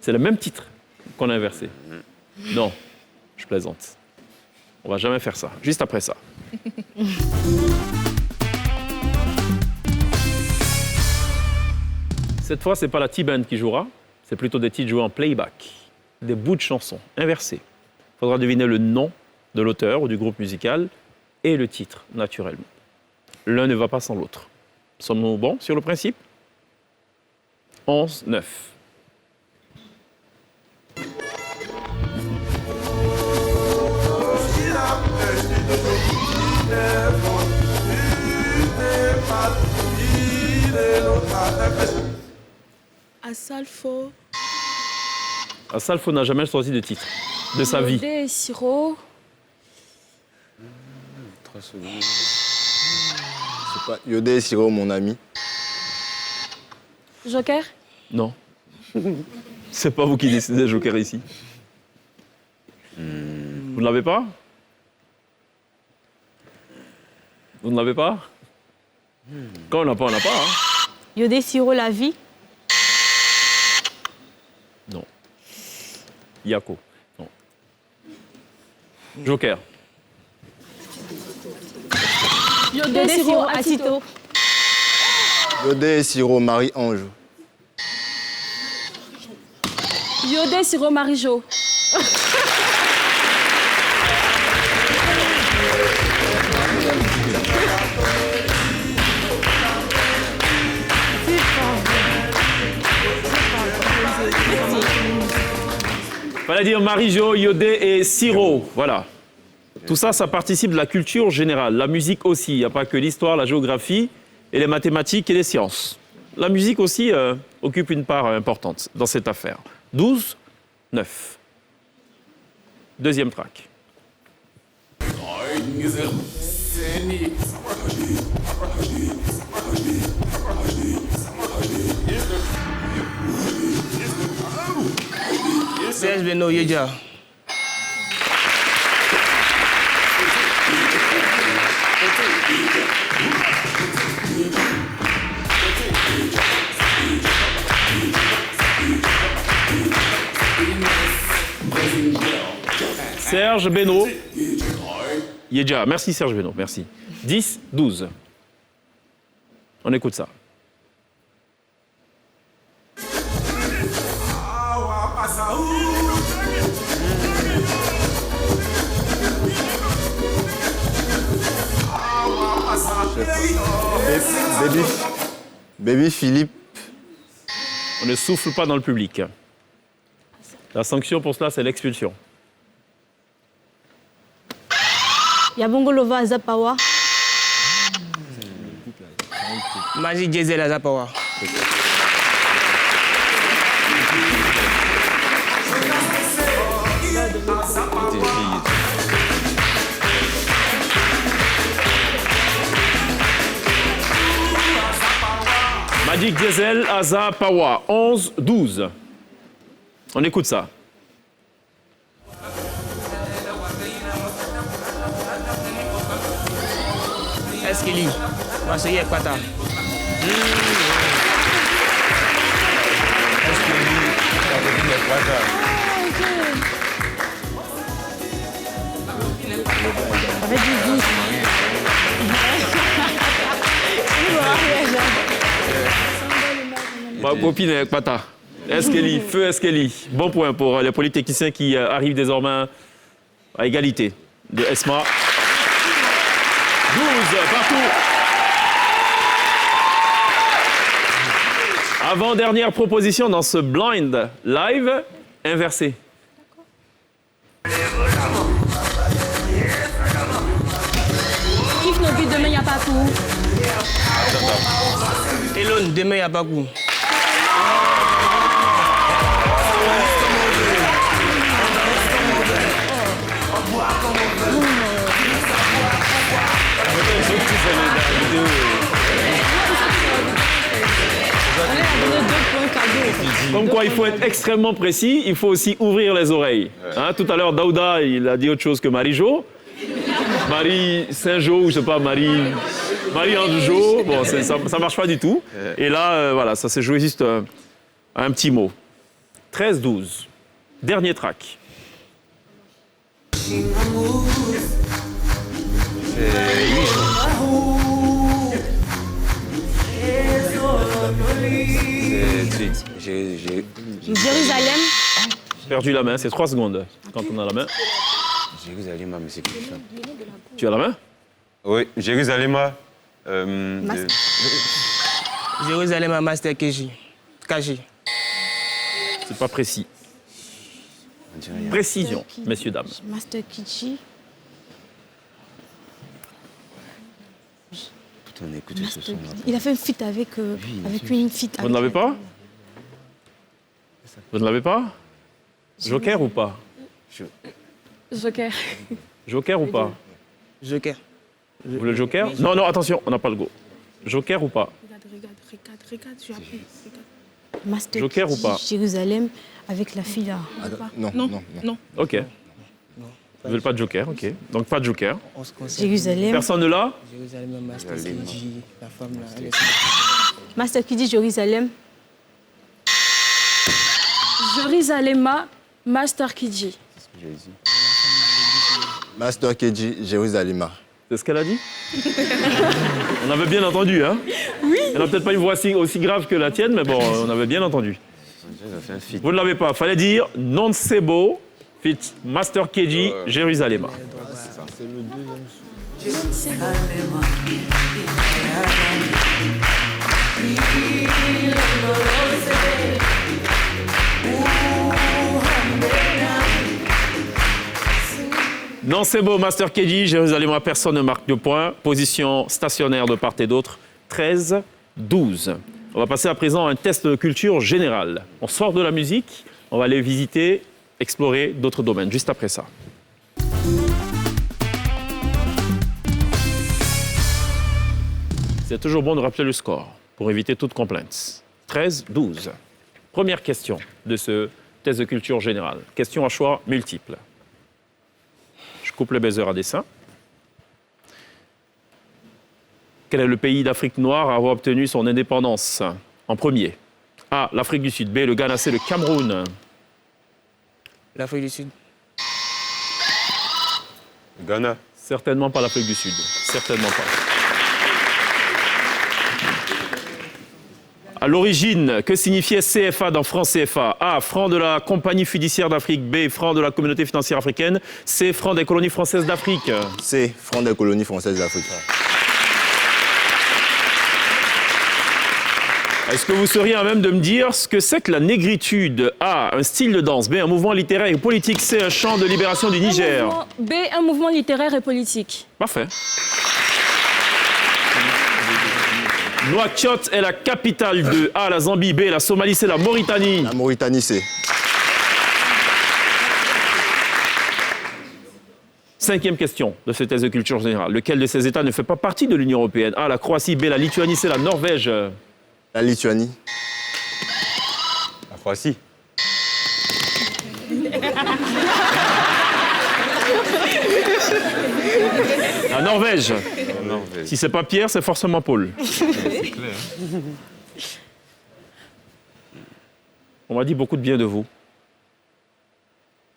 C'est le même titre qu'on a inversé. Non, je plaisante. On va jamais faire ça. Juste après ça. Cette fois, c'est pas la T-Band qui jouera, c'est plutôt des titres joués en playback, des bouts de chansons inversés. Il faudra deviner le nom de l'auteur ou du groupe musical et le titre, naturellement. L'un ne va pas sans l'autre. Sommes-nous bons sur le principe? 11, 9. Asalfo. Asalfo n'a jamais choisi de titre de sa vie. Yodé et Siro. 3 secondes. C'est pas Yodé et Siro, mon ami. Joker. Non. C'est pas vous qui décidez, Joker, ici. Vous ne l'avez pas? Vous ne l'avez pas? Quand on n'a pas, on n'a pas. Hein. Yodé Siro, la vie. Non. Yako. Non. Joker. Yodé Siro Atito. Yodé et Siro, Marie-Ange. Yodé Siro Marijo. Fallait dire Marie-Jo, Yodé et Siro. Voilà. Tout ça, ça participe de la culture générale. La musique aussi. Il n'y a pas que l'histoire, la géographie et les mathématiques et les sciences. La musique aussi occupe une part importante dans cette affaire. 12, 9. Deuxième track. Serge Beno Yeja. Serge Beno Yeja. Merci Serge Beno, merci. 10, 12. On écoute ça. Baby Philippe. On ne souffle pas dans le public. La sanction pour cela, c'est l'expulsion. Yabongolova Zapawa. Magic Diesel Azapawa. Magic Diesel, Aza Pawa, 11, 12. On écoute ça. Eskili. Marseillais Pata. Avec du goût. Ma copine avec Pata. Eskeli, feu Eskeli. Bon point pour les polytechniciens qui arrivent désormais à égalité de ESMA. 12 partout. Avant-dernière proposition dans ce blind live inversé. Kiffe nos buts, demain, il n'y a pas coup. Elon, demain, il n'y a pas coup. Comme quoi, il faut être extrêmement précis, il faut aussi ouvrir les oreilles. Hein, tout à l'heure, Daouda, il a dit autre chose que Marie-Jo. Marie Saint-Jo, ou je sais pas, Marie-Ange-Jo, bon, ça marche pas du tout. Et là, voilà, ça s'est joué juste un petit mot. 13-12. Dernier track. Jérusalem. Perdu la main, c'est 3 secondes quand on a la main. Jérusalem, mais c'est qui ça? Tu as la main? Oui, Jérusalem. Jérusalem à Master KG. C'est pas précis. Précision, messieurs, dames. Master Kichi. On écoute ce son. Il a fait un feat avec une feat. Vous ne l'avez pas? Vous ne l'avez pas? Joker ou pas? Joker. Joker ou pas? Joker. Vous voulez le Joker? Non, non, attention, on n'a pas le go. Joker ou pas? Regarde, je appelle. Master Joker Kichi, ou pas? Jérusalem avec la fille là. Non. Ok. Vous ne voulez pas de Joker, ok. Donc pas de Joker. Jérusalem. Personne ne l'a? Jérusalem, Master KG, la femme là. Master Kichi, Jérusalem. Jérusalem, Master Kidji. Master KG, Jérusalem. C'est ce qu'elle a dit? On avait bien entendu, hein? Oui. Elle n'a peut-être pas une voix aussi grave que la tienne, mais bon, on avait bien entendu. Vous ne l'avez pas. Fallait dire Non Sebo, fit Master KG, Jérusalem. Non, c'est beau, Master KG, Jérusalem, personne ne marque de points. Position stationnaire de part et d'autre, 13-12. On va passer à présent à un test de culture générale. On sort de la musique, on va aller visiter, explorer d'autres domaines, juste après ça. C'est toujours bon de rappeler le score pour éviter toute complainte. 13-12. Première question de ce test de culture générale. Question à choix multiples. Je coupe le buzzer à dessein. Quel est le pays d'Afrique noire à avoir obtenu son indépendance en premier? A, l'Afrique du Sud. B, le Ghana. C, le Cameroun. L'Afrique du Sud. Ghana. Certainement pas l'Afrique du Sud. Certainement pas. À l'origine, que signifiait CFA dans franc CFA? A, franc de la Compagnie fiduciaire d'Afrique. B, franc de la Communauté financière africaine. C, franc des colonies françaises d'Afrique. C, franc des colonies françaises d'Afrique. Est-ce que vous seriez à même de me dire ce que c'est que la négritude? A, un style de danse. B, un mouvement littéraire et politique. C, un chant de libération du Niger. B, un mouvement littéraire et politique. Parfait. Nouakchott est la capitale de A, la Zambie. B, la Somalie, c'est la Mauritanie. La Mauritanie, C. Cinquième question de ce test de culture générale. Lequel de ces États ne fait pas partie de l'Union européenne? A, la Croatie. B, la Lituanie, c'est la Norvège. La Lituanie. La Croatie. La Norvège. Norvège. Si c'est pas Pierre, c'est forcément Paul. C'est clair. On m'a dit beaucoup de bien de vous.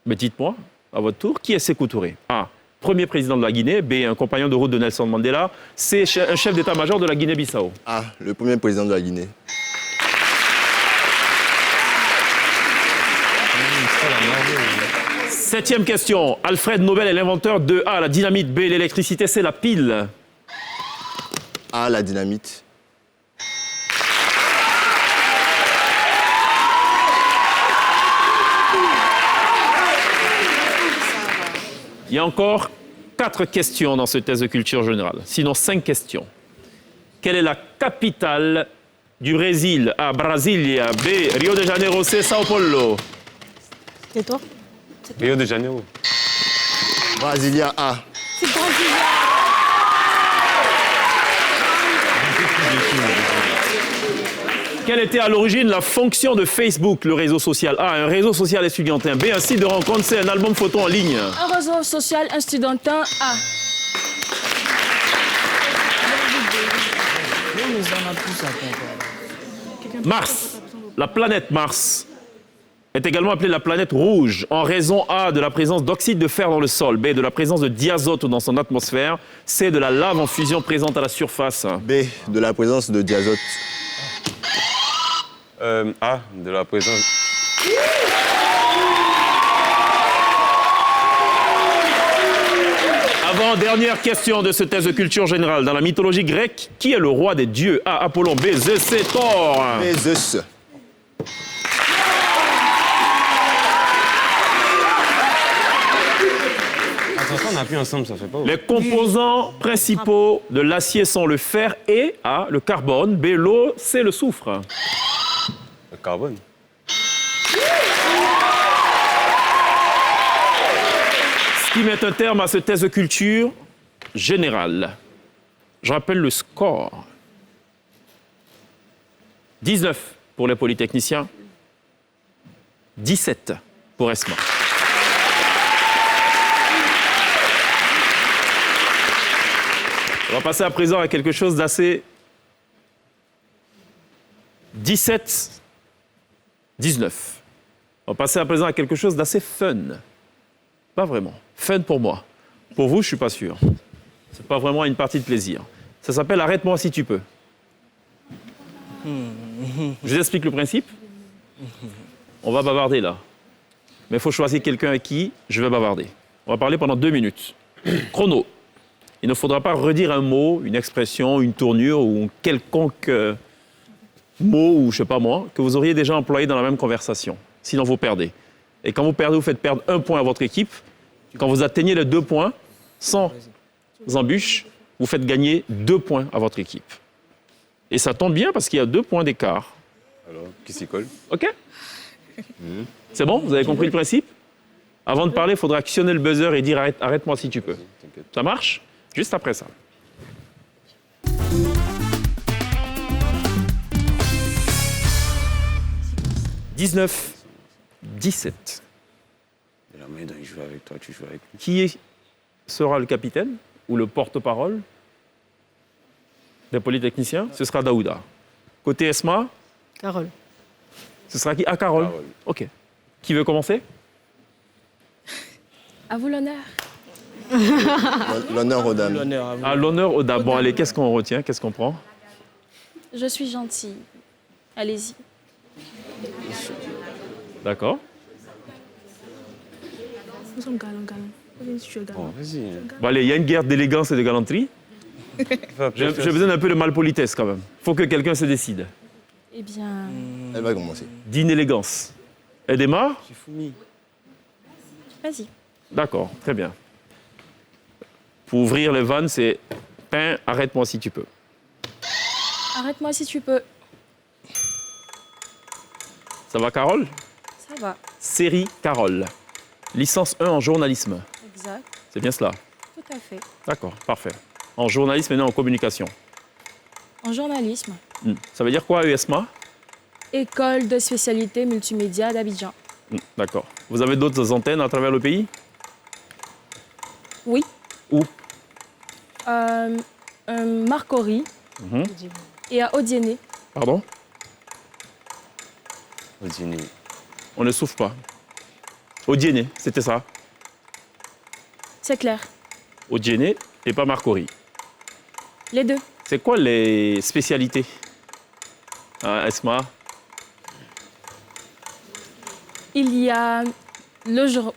Mais dites-moi, à votre tour, qui est Sékou Touré? A, premier président de la Guinée. B, un compagnon de route de Nelson Mandela. C, un chef d'état-major de la Guinée-Bissau. A, le premier président de la Guinée. Septième question. Alfred Nobel est l'inventeur de A, la dynamite. B, l'électricité. C, la pile. A, la dynamite. Il y a encore 4 questions dans ce test de culture générale. Sinon, 5 questions. Quelle est la capitale du Brésil? A, Brasilia. B, Rio de Janeiro. C, Sao Paulo. Et toi? Rio de Janeiro. Brasilia, A. C'est Brasilia. Quelle était à l'origine la fonction de Facebook, le réseau social? A, un réseau social estudiantin. B, un site de rencontre. C, un album photo en ligne. Un réseau social estudiantin A. Mars, la planète Mars, est également appelée la planète rouge en raison A, de la présence d'oxyde de fer dans le sol. B, de la présence de diazote dans son atmosphère. C, de la lave en fusion présente à la surface. B, de la présence de diazote. A, de la présence. Avant-dernière question de ce test de culture générale. Dans la mythologie grecque, qui est le roi des dieux? A, Apollon. B, Zeus. C, Thor. B, Zeus. Attention, on n'a plus ensemble, ça fait pas. Les composants principaux de l'acier sont le fer et A, le carbone. B, l'eau. C, le soufre. Le carbone. Ce qui met un terme à ce test de culture générale. Je rappelle le score. 19 pour les polytechniciens, 17 pour ESMA. On va passer à présent à quelque chose d'assez... 17, 19. On va passer à présent à quelque chose d'assez fun. Pas vraiment. Fun pour moi. Pour vous, je ne suis pas sûr. C'est pas vraiment une partie de plaisir. Ça s'appelle « Arrête-moi si tu peux ». Je vous explique le principe. On va bavarder là. Mais il faut choisir quelqu'un avec qui je vais bavarder. On va parler pendant 2 minutes. Chrono. Il ne faudra pas redire un mot, une expression, une tournure ou quelconque mot ou je sais pas moi, que vous auriez déjà employé dans la même conversation. Sinon, vous perdez. Et quand vous perdez, vous faites perdre 1 point à votre équipe Quand vous atteignez les 2 points, sans embûche, vous faites gagner 2 points à votre équipe. Et ça tombe bien parce qu'il y a 2 points d'écart. Alors, qui s'y colle? OK? C'est bon? Vous avez compris le principe? Avant de parler, il faudra actionner le buzzer et dire arrête-moi si tu peux. Ça marche? Juste après ça. « 19, 17. » La main, il joue avec toi, tu joues avec lui. Qui sera le capitaine ou le porte-parole des polytechniciens? Ce sera Daouda. Côté Esma? Carole. Ce sera qui? Ah, Carole. OK. Qui veut commencer? À vous l'honneur. L'honneur aux dames. L'honneur à vous. Ah, l'honneur aux dames. Bon, allez, qu'est-ce qu'on retient? Qu'est-ce qu'on prend? Je suis gentille. Allez-y. D'accord. Nous sommes galants. Je suis galant. Bon, vas-y. Bon, allez, il y a une guerre d'élégance et de galanterie. J'ai besoin d'un peu de malpolitesse quand même. Il faut que quelqu'un se décide. Eh bien, Elle va commencer. D'inélégance. Elle démarre? vas-y. D'accord, très bien. Pour ouvrir les vannes, c'est « Pain, arrête-moi si tu peux Arrête-moi si tu peux. ». Ça va, Carole? Ça va. Série Carole. Licence 1 en journalisme. Exact. C'est bien cela? Tout à fait. D'accord, parfait. En journalisme et non en communication. En journalisme. Ça veut dire quoi, ESMA? École de spécialité multimédia d'Abidjan. D'accord. Vous avez d'autres antennes à travers le pays? Oui. Où? Marcory et à Odiéné. Pardon? Au dîner. On ne souffle pas. Odiéné, c'était ça. C'est clair. Odiéné et pas Marcory. Les deux. C'est quoi les spécialités à ESMA? Il y a le jour.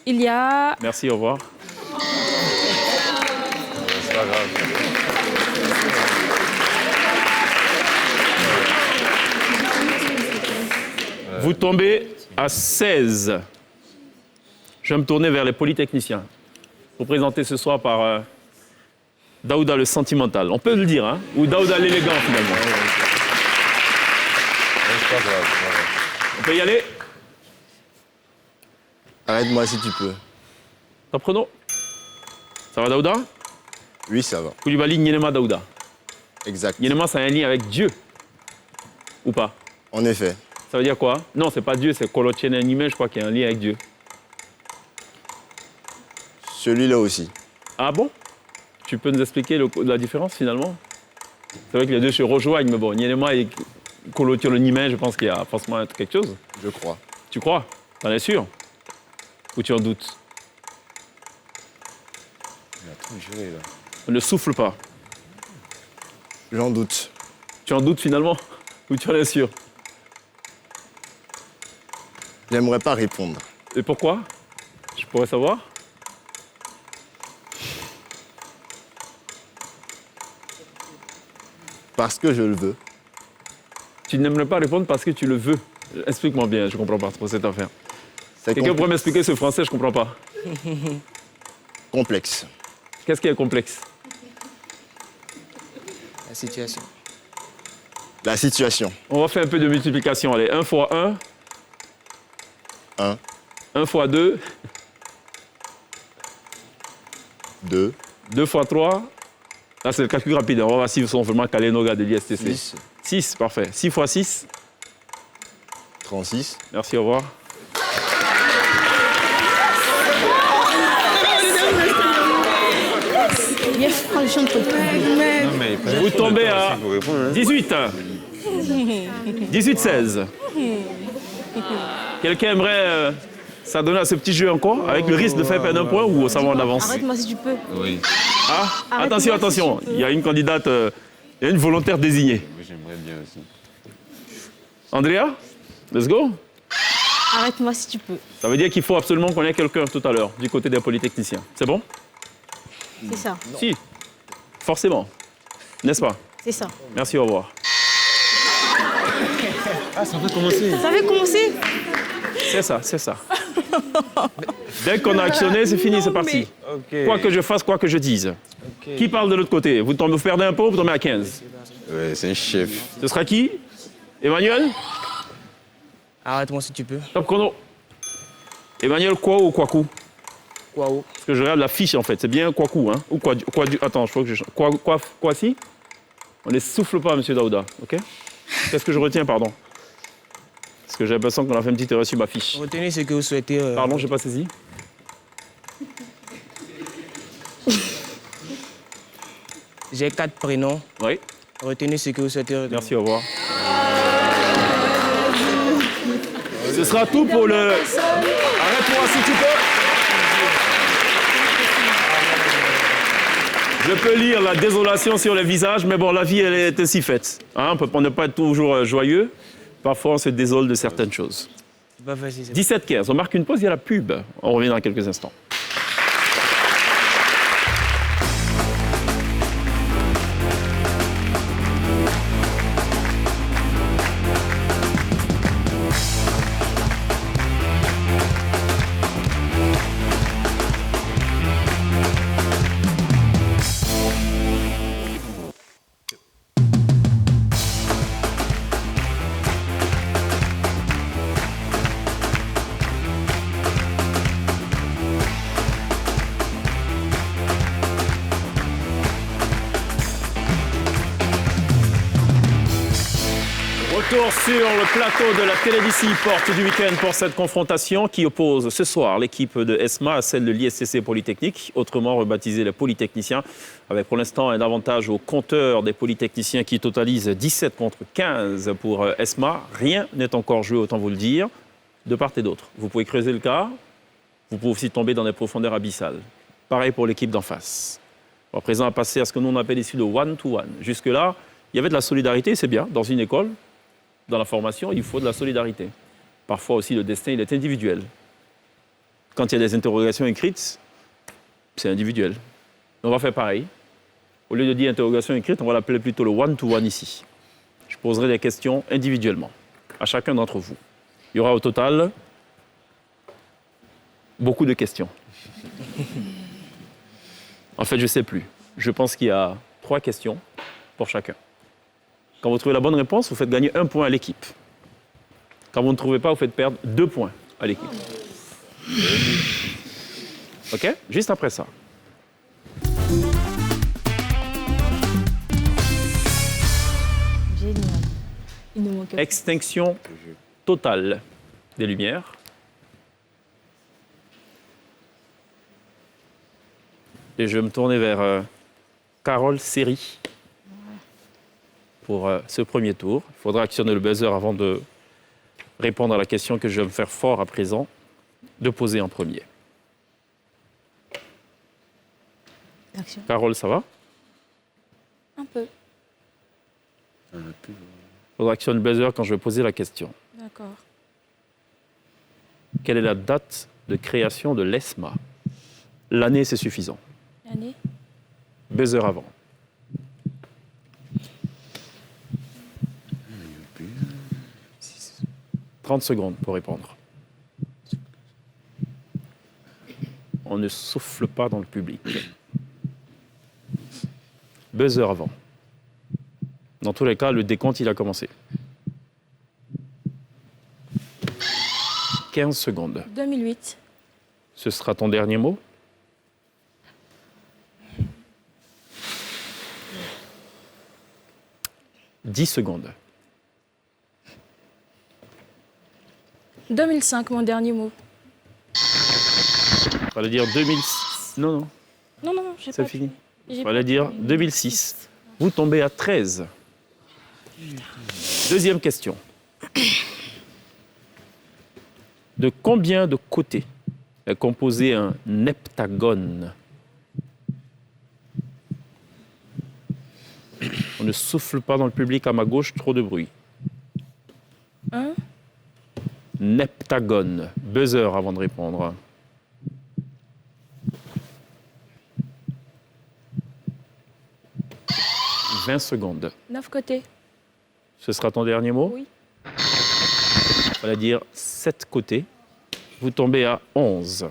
Il y a. Merci, au revoir. C'est pas grave. Vous tombez à 16. Je vais me tourner vers les polytechniciens. Représentés ce soir par Daouda le sentimental. On peut le dire, hein? Ou Daouda l'élégant, finalement. C'est pas grave. On peut y aller? Arrête-moi si tu peux. Top chrono. Ça va, Daouda? Oui, ça va. Koulibaly, Nielema, Daouda. Exact. Nielema, ça a un lien avec Dieu. Ou pas? En effet. Ça veut dire quoi? Non, c'est pas Dieu, c'est Kolotiene Anime, je crois qu'il y a un lien avec Dieu. Celui-là aussi. Ah bon? Tu peux nous expliquer la différence finalement? C'est vrai que les deux se rejoignent, mais bon, Nielema et Kolotiene Anime, je pense qu'il y a forcément quelque chose. Je crois. Tu crois? T'en es sûr? Ou tu en doutes? Il a trop joué, là. On ne souffle pas. J'en doute. Tu en doutes finalement? Ou tu en es sûr? J'aimerais pas répondre. Et pourquoi? Je pourrais savoir? Parce que je le veux. Tu n'aimerais pas répondre parce que tu le veux. Explique-moi bien, je comprends pas trop cette affaire. C'est Quelqu'un pourrait m'expliquer ce français, je comprends pas. complexe. Qu'est-ce qui est complexe? La situation. La situation. On va faire un peu de multiplication. Allez, 1 fois 1. 1, 1 fois 2. 2, 2 fois 3. Là, c'est le calcul rapide. On va voir s'ils sont vraiment calés nos gars de l'ISTC. 6, 6, parfait. 6 fois 6. 36. Merci, au revoir. Vous tombez à 18. 18-16. Quelqu'un aimerait s'adonner à ce petit jeu encore, avec le risque de faire perdre un point ou ça va en avance? Arrête-moi si tu peux. Oui. Ah, Arrête-moi attention, si attention. tu peux. Il y a une candidate, il y a une volontaire désignée. Oui, j'aimerais bien aussi. Andrea, let's go. Arrête-moi si tu peux. Ça veut dire qu'il faut absolument qu'on ait quelqu'un tout à l'heure du côté des polytechniciens. C'est bon? C'est ça. Si, forcément. N'est-ce pas? C'est ça. Merci, au revoir. Ah, ça va commencer. Ça avait commencé? C'est ça, c'est ça. Dès qu'on a actionné, c'est fini, c'est parti. Ok. Quoi que je fasse, quoi que je dise. Qui parle de l'autre côté? Vous perdez un pot, vous tombez à 15. Ouais, c'est un chef. Ce sera qui? Emmanuel? Arrête-moi si tu peux. Top chrono. Emmanuel, quoi ou Kwaku? Kwao. Parce que je regarde la fiche en fait, c'est bien Kwaku, hein? Ou quoi? Attends, je crois que je. Quoi si? On ne souffle pas, monsieur Daouda, ok? Qu'est-ce que je retiens, pardon? Parce que j'ai l'impression qu'on a fait une petite erreur sur ma fiche. Retenez ce que vous souhaitez. Pardon, j'ai pas saisi. J'ai 4 prénoms. Oui. Retenez ce que vous souhaitez retenir. Merci, au revoir. Ce sera tout pour le. Arrête-moi si tu peux. Je peux lire la désolation sur les visages, mais bon, la vie, elle est ainsi faite. Hein, on ne peut pas être toujours joyeux. Parfois, on se désole de certaines choses. C'est pas facile. 17-15, on marque une pause, il y a la pub. On revient dans quelques instants. Retour sur le plateau de la Télévisie Porte du week-end pour cette confrontation qui oppose ce soir l'équipe de ESMA à celle de l'ISCC Polytechnique, autrement rebaptisée les Polytechniciens, avec pour l'instant un avantage au compteur des Polytechniciens qui totalise 17 contre 15 pour ESMA. Rien n'est encore joué, autant vous le dire, de part et d'autre. Vous pouvez creuser le cas, vous pouvez aussi tomber dans des profondeurs abyssales. Pareil pour l'équipe d'en face. On va présent passer à ce que nous on appelle ici le one-to-one. Jusque-là, il y avait de la solidarité, c'est bien, dans une école. Dans la formation, il faut de la solidarité. Parfois aussi, le destin, il est individuel. Quand il y a des interrogations écrites, c'est individuel. On va faire pareil. Au lieu de dire interrogation écrite, on va l'appeler plutôt le one-to-one ici. Je poserai des questions individuellement à chacun d'entre vous. Il y aura au total beaucoup de questions. En fait, je ne sais plus. Je pense qu'il y a 3 questions pour chacun. Quand vous trouvez la bonne réponse, vous faites gagner 1 point à l'équipe. Quand vous ne trouvez pas, vous faites perdre 2 points à l'équipe. OK? Juste après ça. Génial. Il nous manque Extinction totale des lumières. Et je vais me tourner vers Carole Seri. Pour ce premier tour. Il faudra actionner le buzzer avant de répondre à la question que je vais me faire fort à présent de poser en premier. Action. Carole, ça va? Un peu. Il faudra actionner le buzzer quand je vais poser la question. D'accord. Quelle est la date de création de l'ESMA? L'année, c'est suffisant. L'année. Buzzer avant. 30 secondes pour répondre. On ne souffle pas dans le public. Buzzer avant. Dans tous les cas, le décompte, il a commencé. 15 secondes. 2008. Ce sera ton dernier mot? « 10 secondes. 2005, mon dernier mot. Il fallait dire 2006. Non, Non, j'ai c'est pas fini. J'ai Il fallait dire 2006. Vous tombez à 13. Deuxième question. De combien de côtés est composé un heptagone? On ne souffle pas dans le public à ma gauche, trop de bruit. Un. Heptagone. Buzzer avant de répondre. « 20 secondes. 9 côtés. Ce sera ton dernier mot? Oui. On va dire 7 côtés. Vous tombez à 11.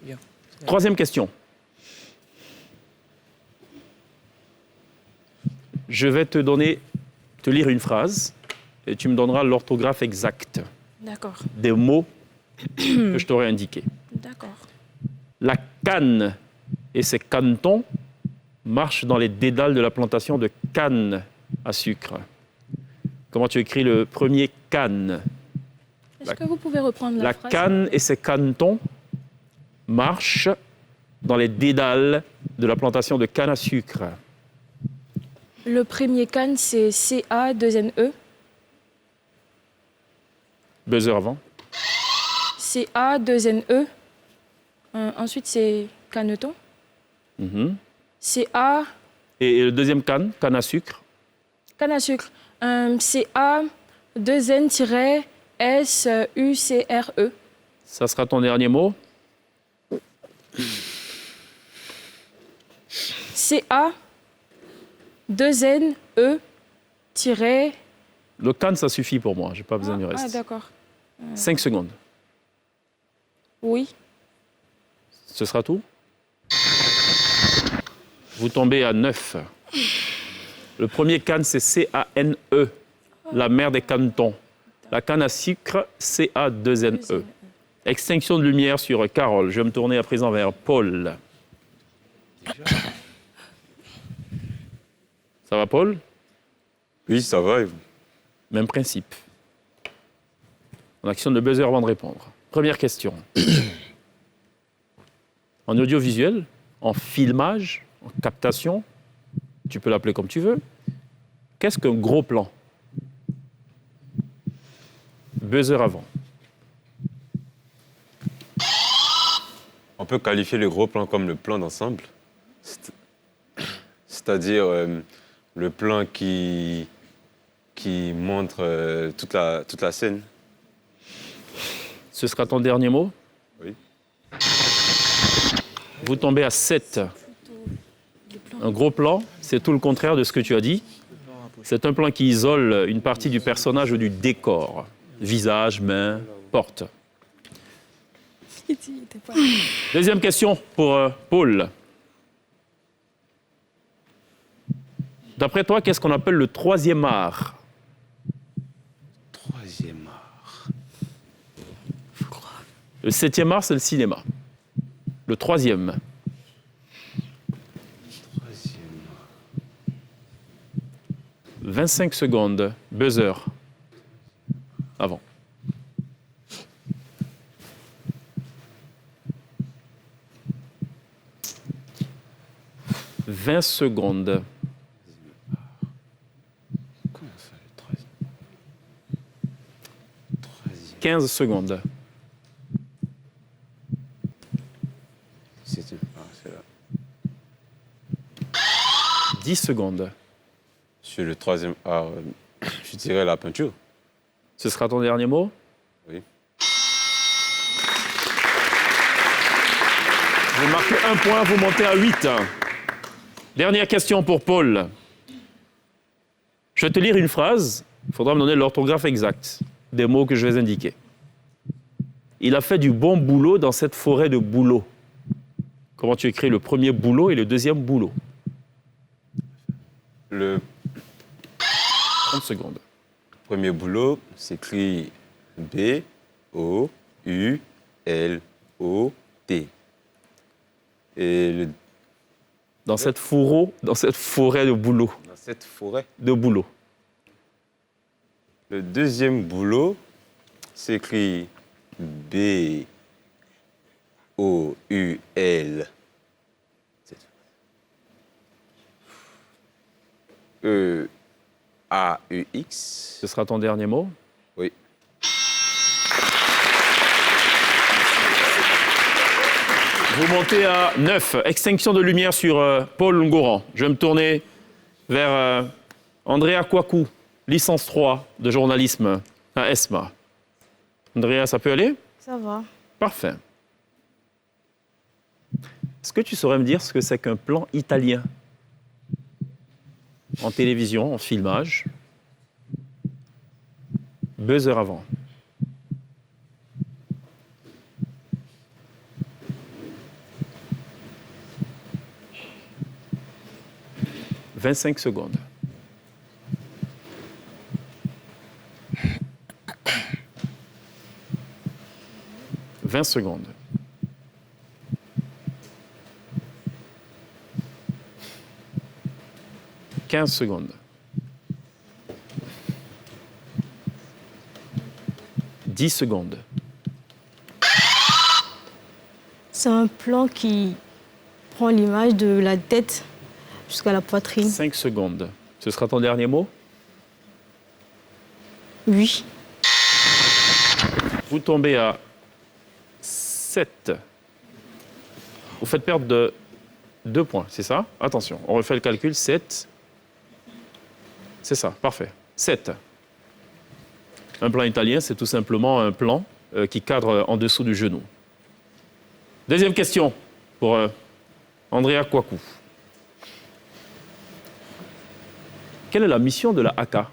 Bien. Troisième question. Je vais te lire une phrase et tu me donneras l'orthographe exacte D'accord. des mots que je t'aurai indiqués. D'accord. La canne et ses canetons marchent dans les dédales de la plantation de canne à sucre. Comment tu écris le premier canne? Est-ce que vous pouvez reprendre la La phrase? canne et ses canetons marchent dans les dédales de la plantation de canne à sucre. Le premier canne, c'est CA2NE. Buzzer avant. CA2NE. Ensuite, c'est caneton. Mhm. CA, Et le deuxième canne à sucre. canne à sucre. CA2N-SUCRE. Ça sera ton dernier mot. CA2NE- Le canne, ça suffit pour moi. Je n'ai pas besoin du reste. Ah, d'accord. 5 secondes. Oui. Ce sera tout. Vous tombez à 9. Le premier canne, c'est C-A-N-E, la mère des canetons. La canne à sucre, C-A-2-N-E. Extinction de lumière sur Carole. Je vais me tourner à présent vers Paul. Ça va, Paul? Oui, ça va. Même principe. On actionne le buzzer avant de répondre. Première question. En audiovisuel, en filmage, en captation, tu peux l'appeler comme tu veux. Qu'est-ce qu'un gros plan? Buzzer avant. On peut qualifier le gros plan comme le plan d'ensemble. C'est-à-dire le plan qui montre toute la scène. Ce sera ton dernier mot? Oui. Vous tombez à 7. Un gros plan, c'est tout le contraire de ce que tu as dit. C'est un plan qui isole une partie du personnage ou du décor. Visage, main, porte. Deuxième question pour Paul. D'après toi, qu'est-ce qu'on appelle le troisième art? Troisième art. Le 7e art, c'est le cinéma. Le troisième. Troisième art. 25 secondes. Buzzer. Avant. « 20 secondes. Comment ça, le troisième? 15 secondes. C'est là. 10 secondes. Sur le troisième art, je dirais la peinture. Ce sera ton dernier mot? Oui. Vous marquez 1 point, vous montez à 8. Dernière question pour Paul. Je vais te lire une phrase. Il faudra me donner l'orthographe exacte des mots que je vais indiquer. Il a fait du bon boulot dans cette forêt de bouleaux. Comment tu écris le premier boulot et le deuxième boulot? Le 30 secondes. premier boulot s'écrit B-O-U-L-O-T. Et Dans cette forêt de bouleaux. dans cette forêt, De bouleaux. le deuxième boulot s'écrit B-O-U-L. E-A-U-X. Ce sera ton dernier mot? Oui. Vous montez à 9. Extinction de lumière sur Paul Ngoran. Je vais me tourner vers Andrea Kwaku, licence 3 de journalisme à ESMA. Andrea, ça peut aller? Ça va. Parfait. Est-ce que tu saurais me dire ce que c'est qu'un plan italien? En télévision, en filmage. Buzzer avant. « 25 secondes. « 20 secondes. 15 secondes. 10 secondes. C'est un plan qui prend l'image de la tête jusqu'à la poitrine. 5 secondes. Ce sera ton dernier mot? Oui. Vous tombez à 7. Vous faites perdre de 2 points, c'est ça? Attention, on refait le calcul. 7. C'est ça, parfait. 7. Un plan italien, c'est tout simplement un plan qui cadre en dessous du genou. Deuxième question pour Andrea Kwaku. Quelle est la mission de la HACA,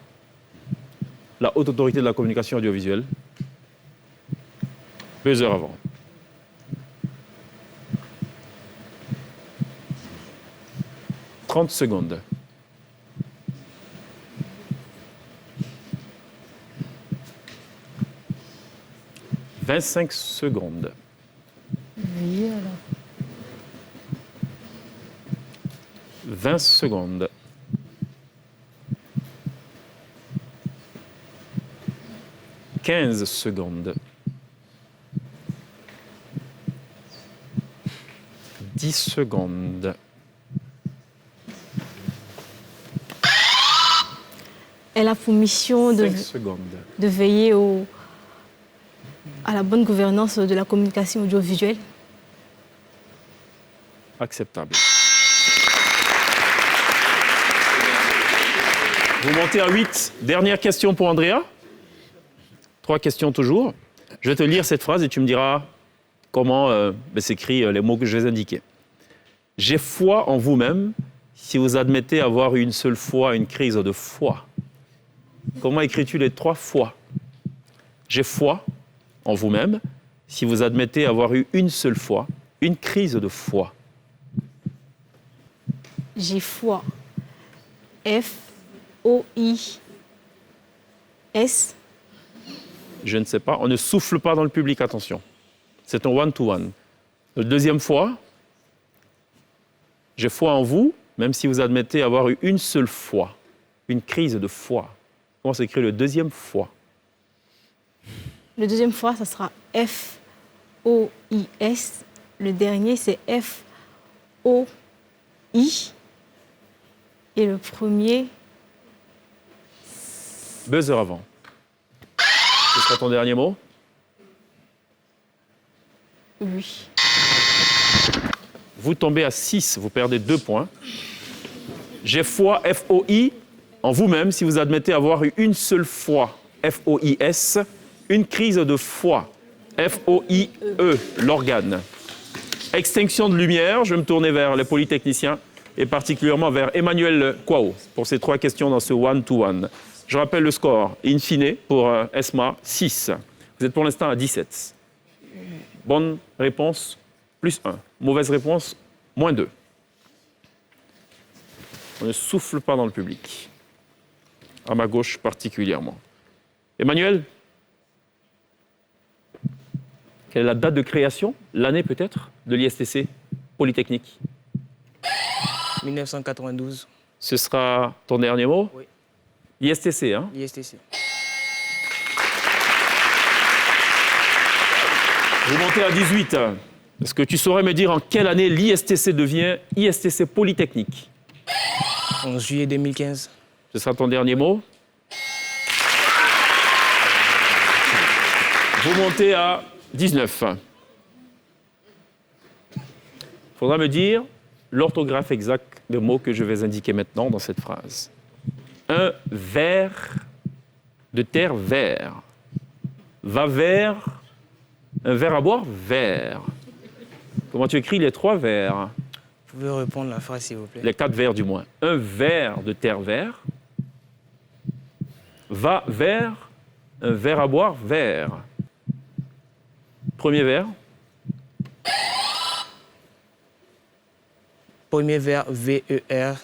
la Haute Autorité de la Communication Audiovisuelle? Buzzer avant. « 30 secondes. « 25 secondes. Oui, alors. 20 secondes. 15 secondes. 10 secondes. Elle a pour mission 5 secondes. de veiller à la bonne gouvernance de la communication audiovisuelle. Acceptable. Vous montez à 8. Dernière question pour Andrea. 3 questions toujours. Je vais te lire cette phrase et tu me diras comment s'écrit les mots que je vais indiquer. J'ai foi en vous-même si vous admettez avoir eu une seule fois une crise de foi. Comment écris-tu les 3 fois? J'ai foi en vous-même si vous admettez avoir eu une seule fois une crise de foi. J'ai foi. F-O-I-S. Je ne sais pas. On ne souffle pas dans le public, attention. C'est un one-to-one. La deuxième fois, j'ai foi en vous, même si vous admettez avoir eu une seule fois une crise de foi. Comment s'écrit le deuxième fois? Le deuxième fois, ça sera F-O-I-S. Le dernier, c'est F-O-I. Et le premier... Buzzer avant. Ce sera ton dernier mot? Oui. Vous tombez à 6, vous perdez 2 points. J'ai foi, F-O-I, en vous-même si vous admettez avoir eu une seule fois, F-O-I-S, une crise de foi, F-O-I-E, l'organe. Extinction de lumière, je vais me tourner vers les polytechniciens et particulièrement vers Emmanuel Kwao pour ces 3 questions dans ce one-to-one. Je rappelle le score, in fine, pour Esma, 6. Vous êtes pour l'instant à 17. Bonne réponse, plus 1. Mauvaise réponse, moins 2. On ne souffle pas dans le public. À ma gauche particulièrement. Emmanuel, quelle est la date de création, l'année peut-être, de l'ISTC Polytechnique? 1992. Ce sera ton dernier mot? Oui. ISTC, hein? ISTC. Vous montez à 18. Est-ce que tu saurais me dire en quelle année l'ISTC devient ISTC Polytechnique? En juillet 2015. Ce sera ton dernier mot? Vous montez à 19. Il faudra me dire l'orthographe exacte des mots que je vais indiquer maintenant dans cette phrase. Un ver de terre vert va vers un verre à boire vert. Comment tu écris les 3 vers? Vous pouvez répondre la phrase, s'il vous plaît? Les 4 vers du moins. Un verre de terre vert va vers un verre à boire vert. Premier verre. Premier vers VER.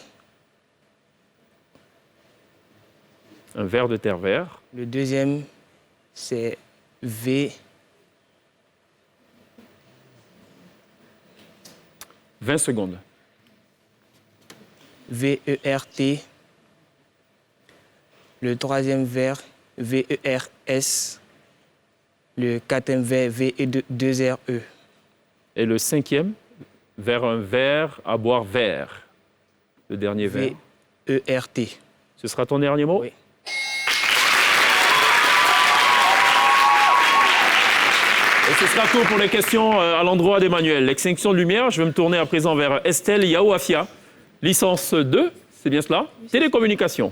Un verre de terre vert. Le deuxième, c'est V. 20 secondes. VERT. Le troisième vers, VERS. Le quatrième vers, VE2RE. Et le cinquième, vers un verre à boire vert. Le dernier verre. VERT. Ce sera ton dernier mot? Oui. Et ce sera tout pour les questions à l'endroit d'Emmanuel. L'extinction de lumière, je vais me tourner à présent vers Estelle Yaouafia. Licence 2, c'est bien cela? Télécommunications.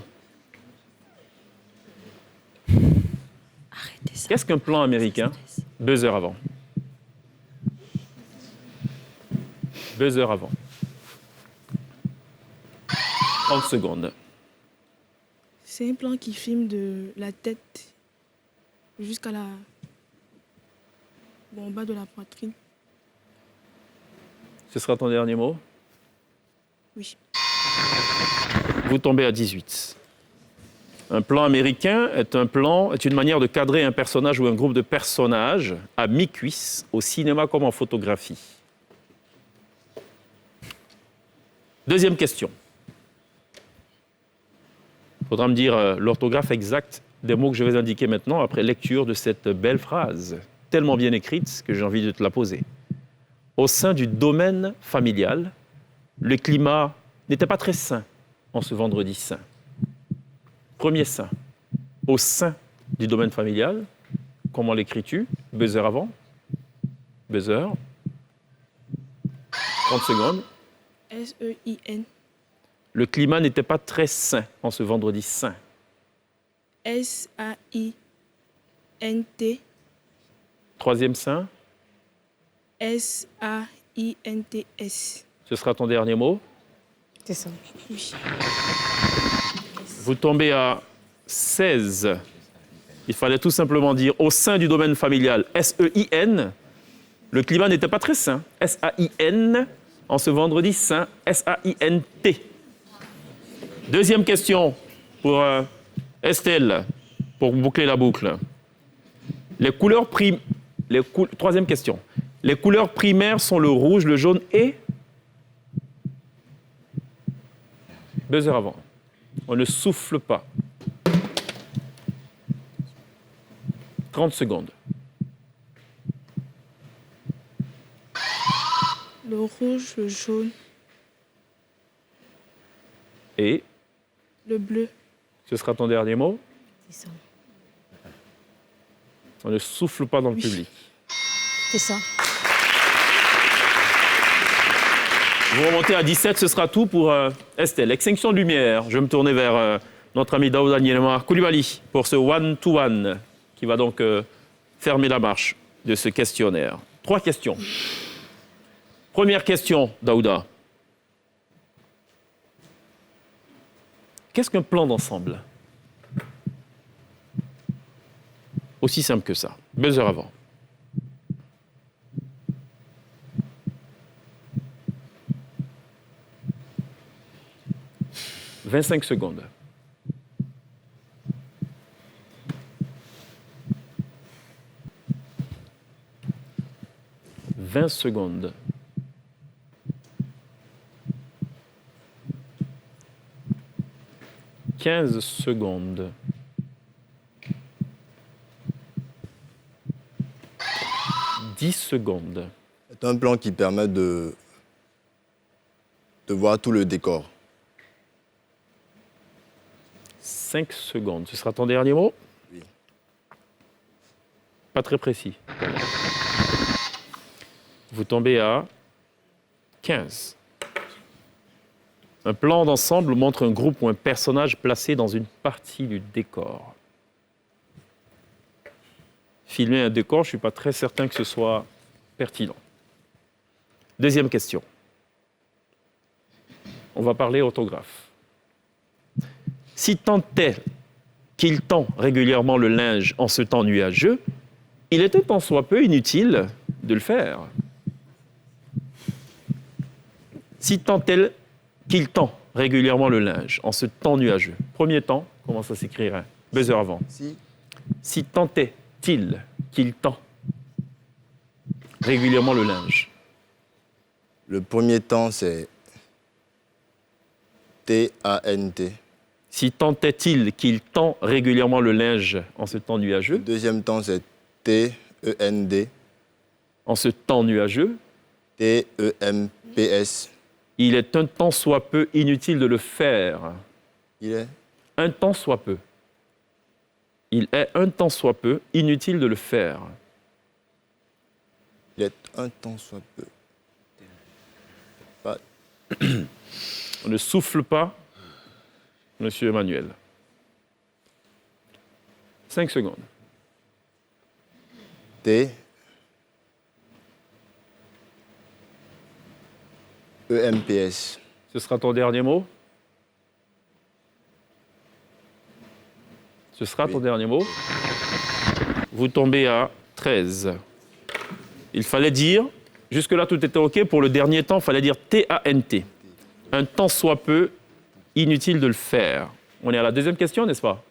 Qu'est-ce qu'un plan américain? 2 heures avant. 2 heures avant. 30 secondes. C'est un plan qui filme de la tête jusqu'à la... Bon, en bas de la poitrine. Ce sera ton dernier mot? Oui. Vous tombez à 18. Un plan américain est une manière de cadrer un personnage ou un groupe de personnages à mi-cuisse, au cinéma comme en photographie. Deuxième question. Il faudra me dire l'orthographe exacte des mots que je vais indiquer maintenant après lecture de cette belle phrase, tellement bien écrite que j'ai envie de te la poser. Au sein du domaine familial, le climat n'était pas très sain en ce vendredi saint. Premier saint. Au sein du domaine familial, comment l'écris-tu? Buzzer avant? Buzzer. 30 secondes. S-E-I-N. Le climat n'était pas très sain en ce vendredi saint. S-A-I-N-T. Troisième saint. S-A-I-N-T-S. Ce sera ton dernier mot. C'est ça. Oui. Vous tombez à 16. Il fallait tout simplement dire au sein du domaine familial, S-E-I-N. Le climat n'était pas très sain. S-A-I-N. En ce vendredi saint, S-A-I-N-T. Deuxième question pour Estelle, pour boucler la boucle. Troisième question. Les couleurs primaires sont le rouge, le jaune et... Buzzer avant. On ne souffle pas. 30 secondes. Le rouge, le jaune, Et le bleu. ce sera ton dernier mot. C'est ça. On ne souffle pas dans le Oui. public. C'est ça. Vous remontez à 17, ce sera tout pour Estelle. Extinction de lumière. Je vais me tourner vers notre ami Daouda Nielema Koulibaly pour ce one-to-one qui va donc fermer la marche de ce questionnaire. 3 questions. Première question, Daouda. Qu'est-ce qu'un plan d'ensemble? Aussi simple que ça. Buzzer avant. « 25 secondes. « 20 secondes. » 15 secondes. 10 secondes. C'est un plan qui permet de voir tout le décor. 5 secondes. Ce sera ton dernier mot? Oui. Pas très précis. Vous tombez à 15. Un plan d'ensemble montre un groupe ou un personnage placé dans une partie du décor. Filmer un décor, je ne suis pas très certain que ce soit pertinent. Deuxième question. On va parler orthographe. Si tant est qu'il tend régulièrement le linge en ce temps nuageux, il est un tant soit peu inutile de le faire. Si tant est qu'il tend régulièrement le linge en ce temps nuageux. Premier temps, comment ça s'écrirait? Buzzer avant. Si tant est-il qu'il tend régulièrement le linge. Le premier temps, c'est T-A-N-T. Si tant est-il qu'il tend régulièrement le linge en ce temps Le nuageux. deuxième temps, c'est T-E-N-D. En ce temps nuageux. T-E-M-P-S. Il est un tant soit peu inutile de le faire. Il est Un tant soit peu. Il est un tant soit peu inutile de le faire. Il est un temps soit peu. Pas- On ne souffle pas, Monsieur Emmanuel. 5 secondes. T. E-M-P-S. Ce sera ton dernier mot? Ce sera ton dernier mot. Vous tombez à 13. Il fallait dire, jusque-là tout était OK, pour le dernier temps, il fallait dire T-A-N-T. Un temps soit peu, inutile de le faire. On est à la deuxième question, n'est-ce pas?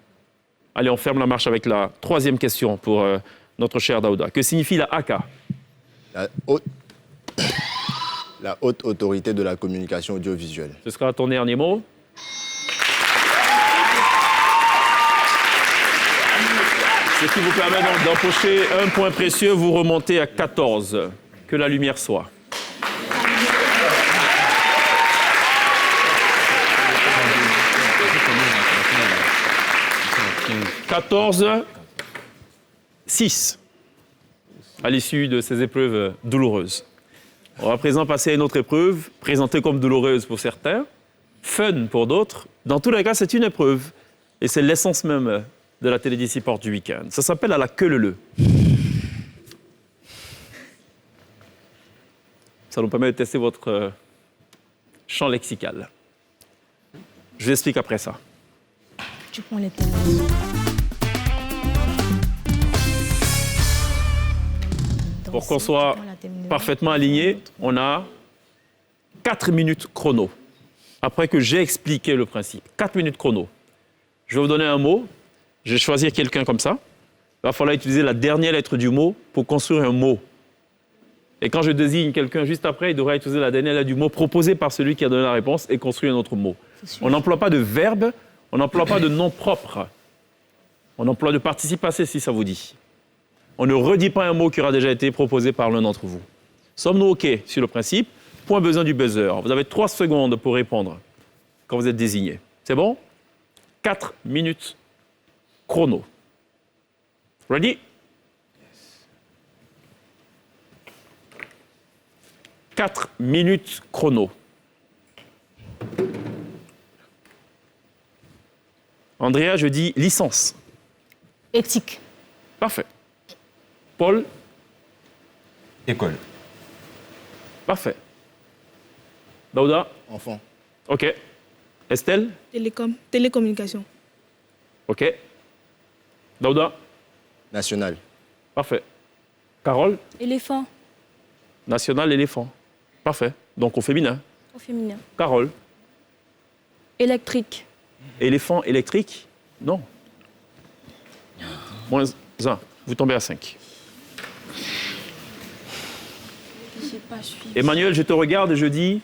Allez, on ferme la marche avec la troisième question pour notre cher Daouda. Que signifie la ACA? La haute autorité de la communication audiovisuelle. Ce sera ton dernier mot. Ce qui vous permet donc d'empocher un point précieux, vous remontez à 14. Que la lumière soit. « 14-6 à l'issue de ces épreuves douloureuses. On va à présent passer à une autre épreuve, présentée comme douloureuse pour certains, fun pour d'autres. Dans tous les cas, c'est une épreuve. Et c'est l'essence même de la télédiscipline porte du week-end. Ça s'appelle à la queue leu. Ça nous permet de tester votre champ lexical. Je vous explique après ça. Tu prends les thèmes. Pour qu'on soit parfaitement aligné, on a 4 minutes chrono. Après que j'ai expliqué le principe. 4 minutes chrono. Je vais vous donner un mot. Je vais choisir quelqu'un comme ça. Il va falloir utiliser la dernière lettre du mot pour construire un mot. Et quand je désigne quelqu'un juste après, il devra utiliser la dernière lettre du mot proposé par celui qui a donné la réponse et construire un autre mot. On n'emploie pas de verbe, on n'emploie pas de nom propre. On emploie de participe passé si ça vous dit. On ne redit pas un mot qui aura déjà été proposé par l'un d'entre vous. Sommes-nous OK sur le principe? Point besoin du buzzer. Vous avez 3 secondes pour répondre quand vous êtes désigné. C'est bon? 4 minutes chrono. Ready? 4 minutes chrono. Andrea, je dis licence. Éthique. Parfait. Paul? École. Parfait. Daouda? Enfant. OK. Estelle? Télécommunication. OK. Daouda? National. Parfait. Carole? Éléphant. National, éléphant. Parfait. Donc au féminin. Au féminin. Carole? Électrique. Éléphant électrique? Non. Moins 1. Vous tombez à 5. J'ai pas suivi. Emmanuel, je te regarde et je dis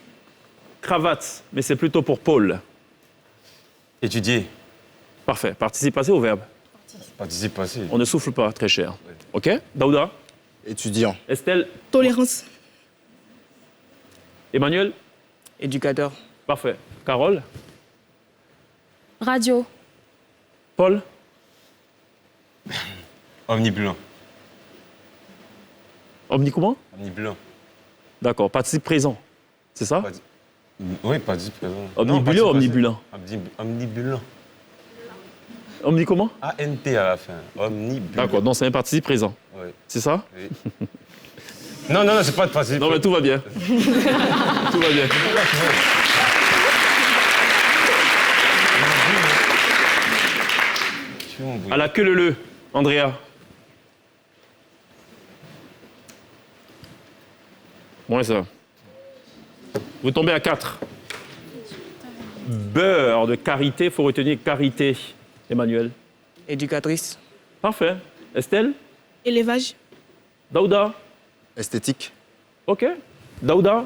cravate, mais c'est plutôt pour Paul. Étudier. Parfait. Participe passé au verbe. Participe passé. On ne souffle pas, très cher. OK? Daouda? Étudiant. Estelle? Tolérance. Emmanuel? Éducateur. Parfait. Carole? Radio. Paul? Omniblanc. Omni comment? Omniblanc. D'accord. Participe présent. C'est ça? Oui, participe présent. Omnibulant ou omnibulant? Omnibulant. Omni comment? A-N-T à la fin. Omnibulant. D'accord, donc c'est un participe présent. Oui. C'est ça? Oui. Non, c'est pas de participe. Non, mais tout va bien. Tout va bien. bon, oui. À la queue leu, Andrea. Moins ça. Vous tombez à 4. Beurre de karité, il faut retenir karité. Emmanuel. Éducatrice. Parfait. Estelle. Élevage. Daouda. Esthétique. OK. Daouda.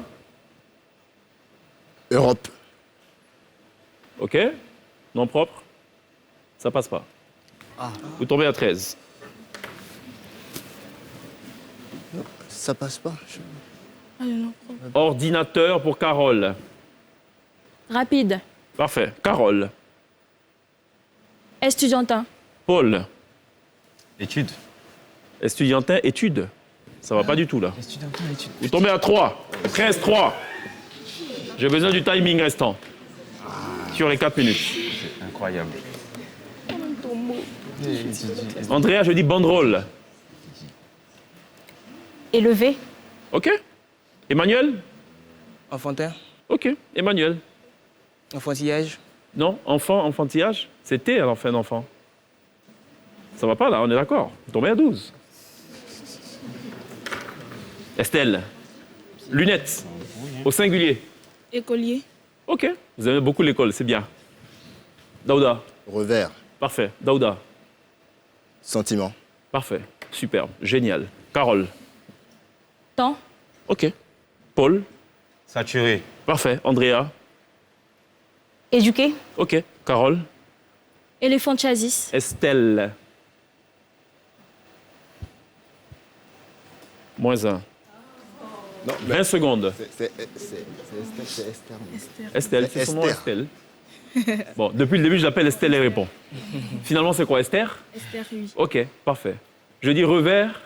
Europe. OK. Non propre. Ça passe pas. Vous tombez à 13. Ça passe pas. Ordinateur pour Carole. Rapide. Parfait. Carole. Estudiantin. Paul. Études. Estudiantin, études. Ça va pas du tout là. Estudiantin, études. Vous tombez à 3. 13-3. J'ai besoin du timing restant. Sur les 4 minutes. C'est incroyable. Andrea, je dis banderole. Élevé. OK. Emmanuel. Enfantin. OK. Emmanuel. Enfantillage. Non, enfant, enfantillage. C'était à l'enfant d'enfant. Ça va pas là, on est d'accord. Vous tombez à 12. Estelle. Lunettes. Au singulier. Écolier. OK. Vous aimez beaucoup l'école, c'est bien. Daouda. Revers. Parfait. Daouda. Sentiment. Parfait. Superbe. Génial. Carole. Temps. OK. Paul. Saturé. Parfait. Andrea. Éduqué. OK. Carole. Éléphant de chassis. Estelle. Moins 1. Non, 20 secondes. c'est Esther. Estelle, c'est son nom, Esther. Estelle. Bon, depuis le début, je l'appelle Estelle et répond. Finalement, c'est quoi, Esther? Esther, oui. OK, parfait. Je dis revers.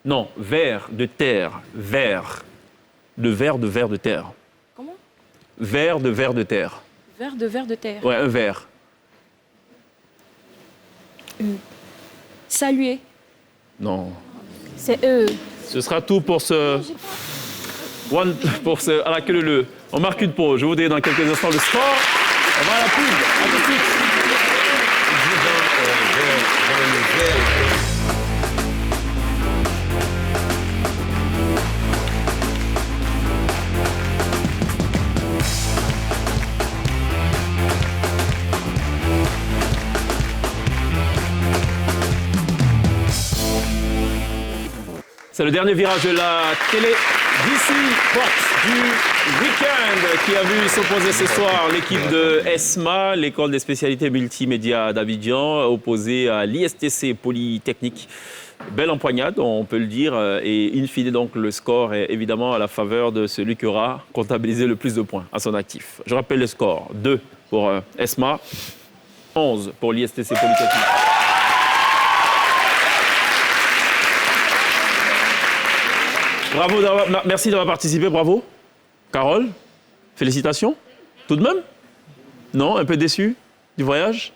Non, vers de terre. Vers. De verre de terre. Comment? Vers de terre. Verre de terre. Ouais, un verre. Saluer. Non. C'est eux. Ce sera tout pour ce... à la queue leu. On marque une pause. Je vous dis dans quelques instants le score. On va à la pub. À tout de suite. C'est le dernier virage de la télé d'ici, porte du week-end, qui a vu s'opposer ce soir l'équipe de ESMA, l'école des spécialités multimédia d'Abidjan, opposée à l'ISTC Polytechnique. Belle empoignade, on peut le dire, et in fine, donc, le score est évidemment à la faveur de celui qui aura comptabilisé le plus de points à son actif. Je rappelle le score, 2 pour ESMA, 11 pour l'ISTC Polytechnique. Bravo, merci d'avoir participé, bravo. Carole, félicitations. Tout de même? Non, un peu déçu du voyage?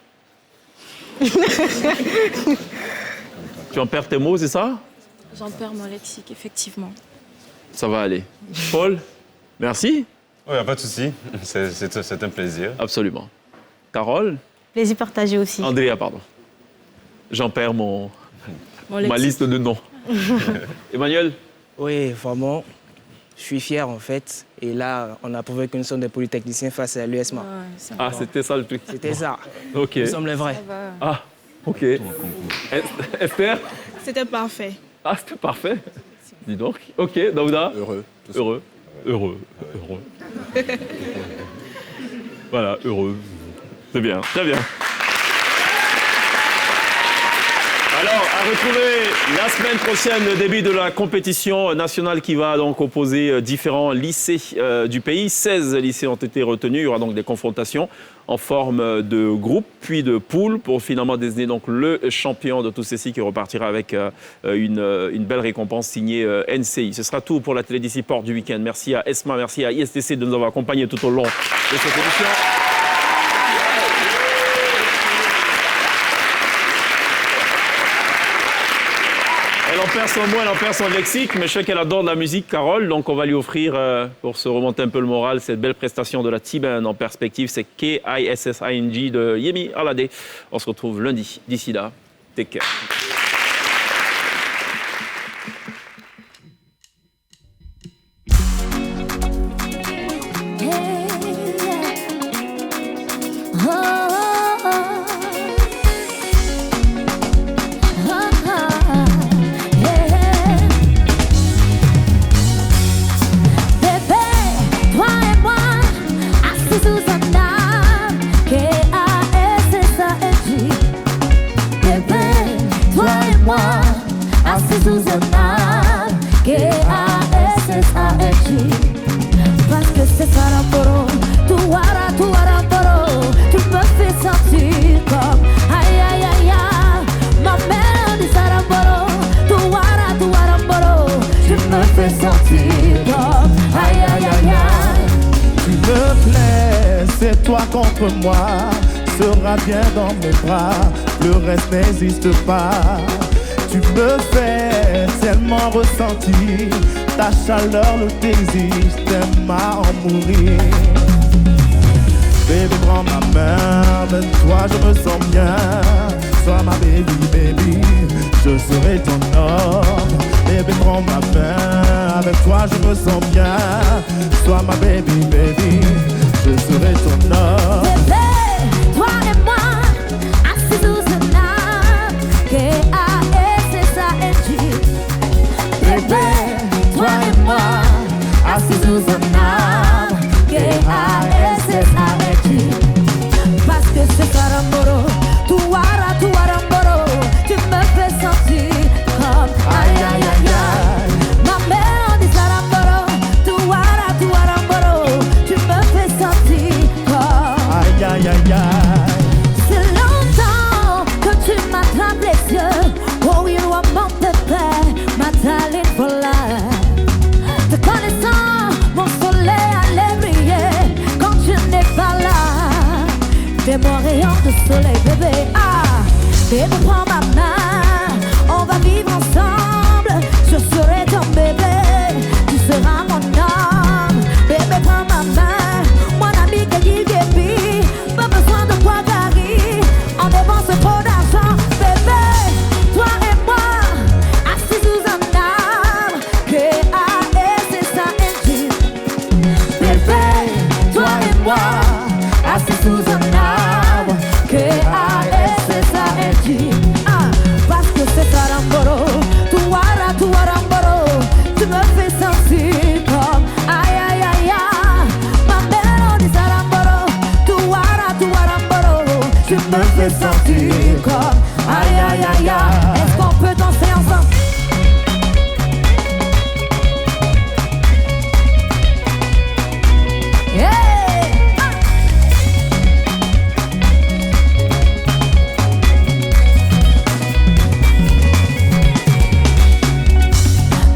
Tu en perds tes mots, c'est ça? J'en perds mon lexique, effectivement. Ça va aller. Paul, merci. Oui, pas de souci. C'est un plaisir. Absolument. Carole? Plaisir partagé aussi. Andrea, pardon. J'en perds ma lexique. liste de noms. Emmanuel? Oui, vraiment, je suis fier en fait. Et là, on a prouvé que nous sommes des polytechniciens face à l'USMA. Ah, c'était ça le truc. C'était ça. OK. Nous sommes les vrais. Ah, OK. Esther? C'était parfait. Ah, c'était parfait. Dis donc. OK, Daouda? Heureux. Heureux. Voilà, heureux. C'est bien, très bien. Alors, à retrouver la semaine prochaine le début de la compétition nationale qui va donc opposer différents lycées du pays. 16 lycées ont été retenus. Il y aura donc des confrontations en forme de groupe, puis de poule, pour finalement désigner donc le champion de tous ceux-ci qui repartira avec une belle récompense signée NCI. Ce sera tout pour la télé d'ici porte du week-end. Merci à ESMA, merci à ISTC de nous avoir accompagnés tout au long de cette émission. perd son mot, elle en perd son lexique, mais je sais qu'elle adore de la musique, Carole, donc on va lui offrir, pour se remonter un peu le moral, cette belle prestation de la T-Band en perspective, c'est K-I-S-S-I-N-G de Yemi Alade. On se retrouve lundi. D'ici là, take care. Parce que c'est Saramboro, tu Aramboro, tu me fais sentir comme aïe aïe aïe aïe. Ma mère dit Saramboro, tu Aramboro, tu me fais sentir comme aïe aïe aïe aïe. Tu me plais, c'est toi contre moi, sera bien dans mes bras, le reste n'existe pas. Tu me fais tellement ressentir ta chaleur, le désir, je t'aime à en mourir. Baby, prends ma main, avec toi je me sens bien. Sois ma baby, baby, je serai ton homme. Baby, prends ma main, avec toi je me sens bien. Sois ma baby, baby, je serai ton homme. Bébé, toi et moi, assis sous un arbre, K-A-S-S-A-N-G. Bébé, toi et moi, assis sous un arbre, K-A-S-S-A-N-G. Parce que c'est Saramboro, tu Aramboro, tu me fais sentir comme aïe aïe aïe aïe. Ma mère dit Saramboro, tu Aramboro, tu me fais sentir comme aïe aïe aïe aïe. c'est longtemps que tu m'attrapes les yeux. Oh, il doit mon bébé, ma darling for life. Te connaissant, mon soleil allait briller quand tu n'es pas là. T'es mon rayon de soleil, bébé. Ah, bébé, prends ma main, on va vivre ensemble. Je serai ton bébé, tu seras mon homme. Bébé, prends ma main, mon ami que dit baby. Pas besoin de quoi Gary, on dépense trop d'argent. Bébé, toi et moi, assis sous un arbre, K-A-S-S-A-N-G. Bébé, toi et moi, assis sous un arbre, K-A-S-S-A-N-G. Ah, parce que c'est Saramboro, tu Aramboro, tu me fais sentir comme aïe aïe aïe aïe. Ma mélodie Saramboro, tu Aramboro, tu me fais sentir comme aïe aïe aïe aïe. Est-ce qu'on peut danser ensemble? Yeah!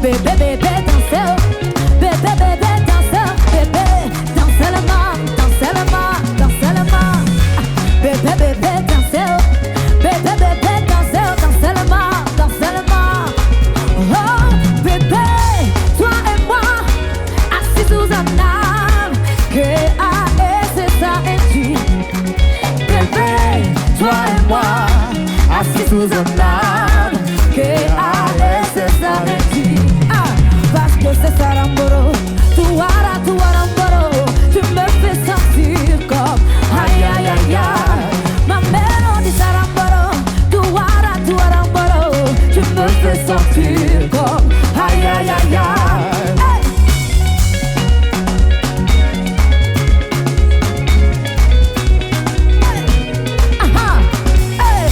Bébé, bébé, dansez, bébé, bébé, dansez, bébé, dansez le main, dansez le main, dansez le main. Bébé, bébé, dansez, bébé, bébé, dansez, dansez le main, dansez le main. Oh, bébé, toi et moi, assis sous un arbre, K-A-S-S-A-N-G. Bébé, toi et moi, assis sous un arbre, K-A-S-S-A-N-G. Parce que c'est Saramboro, tu Aramboro, tu me fais sentir comme aïe aïe aïe aïe. Ma mélodie Saramboro, tu Aramboro, tu me fais sentir comme aïe aïe aïe aïe. Hey! Aha! Hey!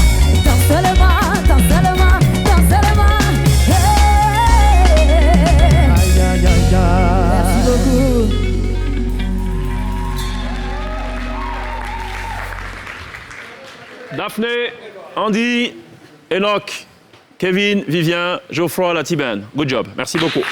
Dansez le main, dansez le main, dansez le main. Hey! Aïe aïe aïe aïe. Merci beaucoup. Daphné, Andy, Enoch, Kevin, Vivien, Geoffroy, la T-Band. Good job. Merci beaucoup.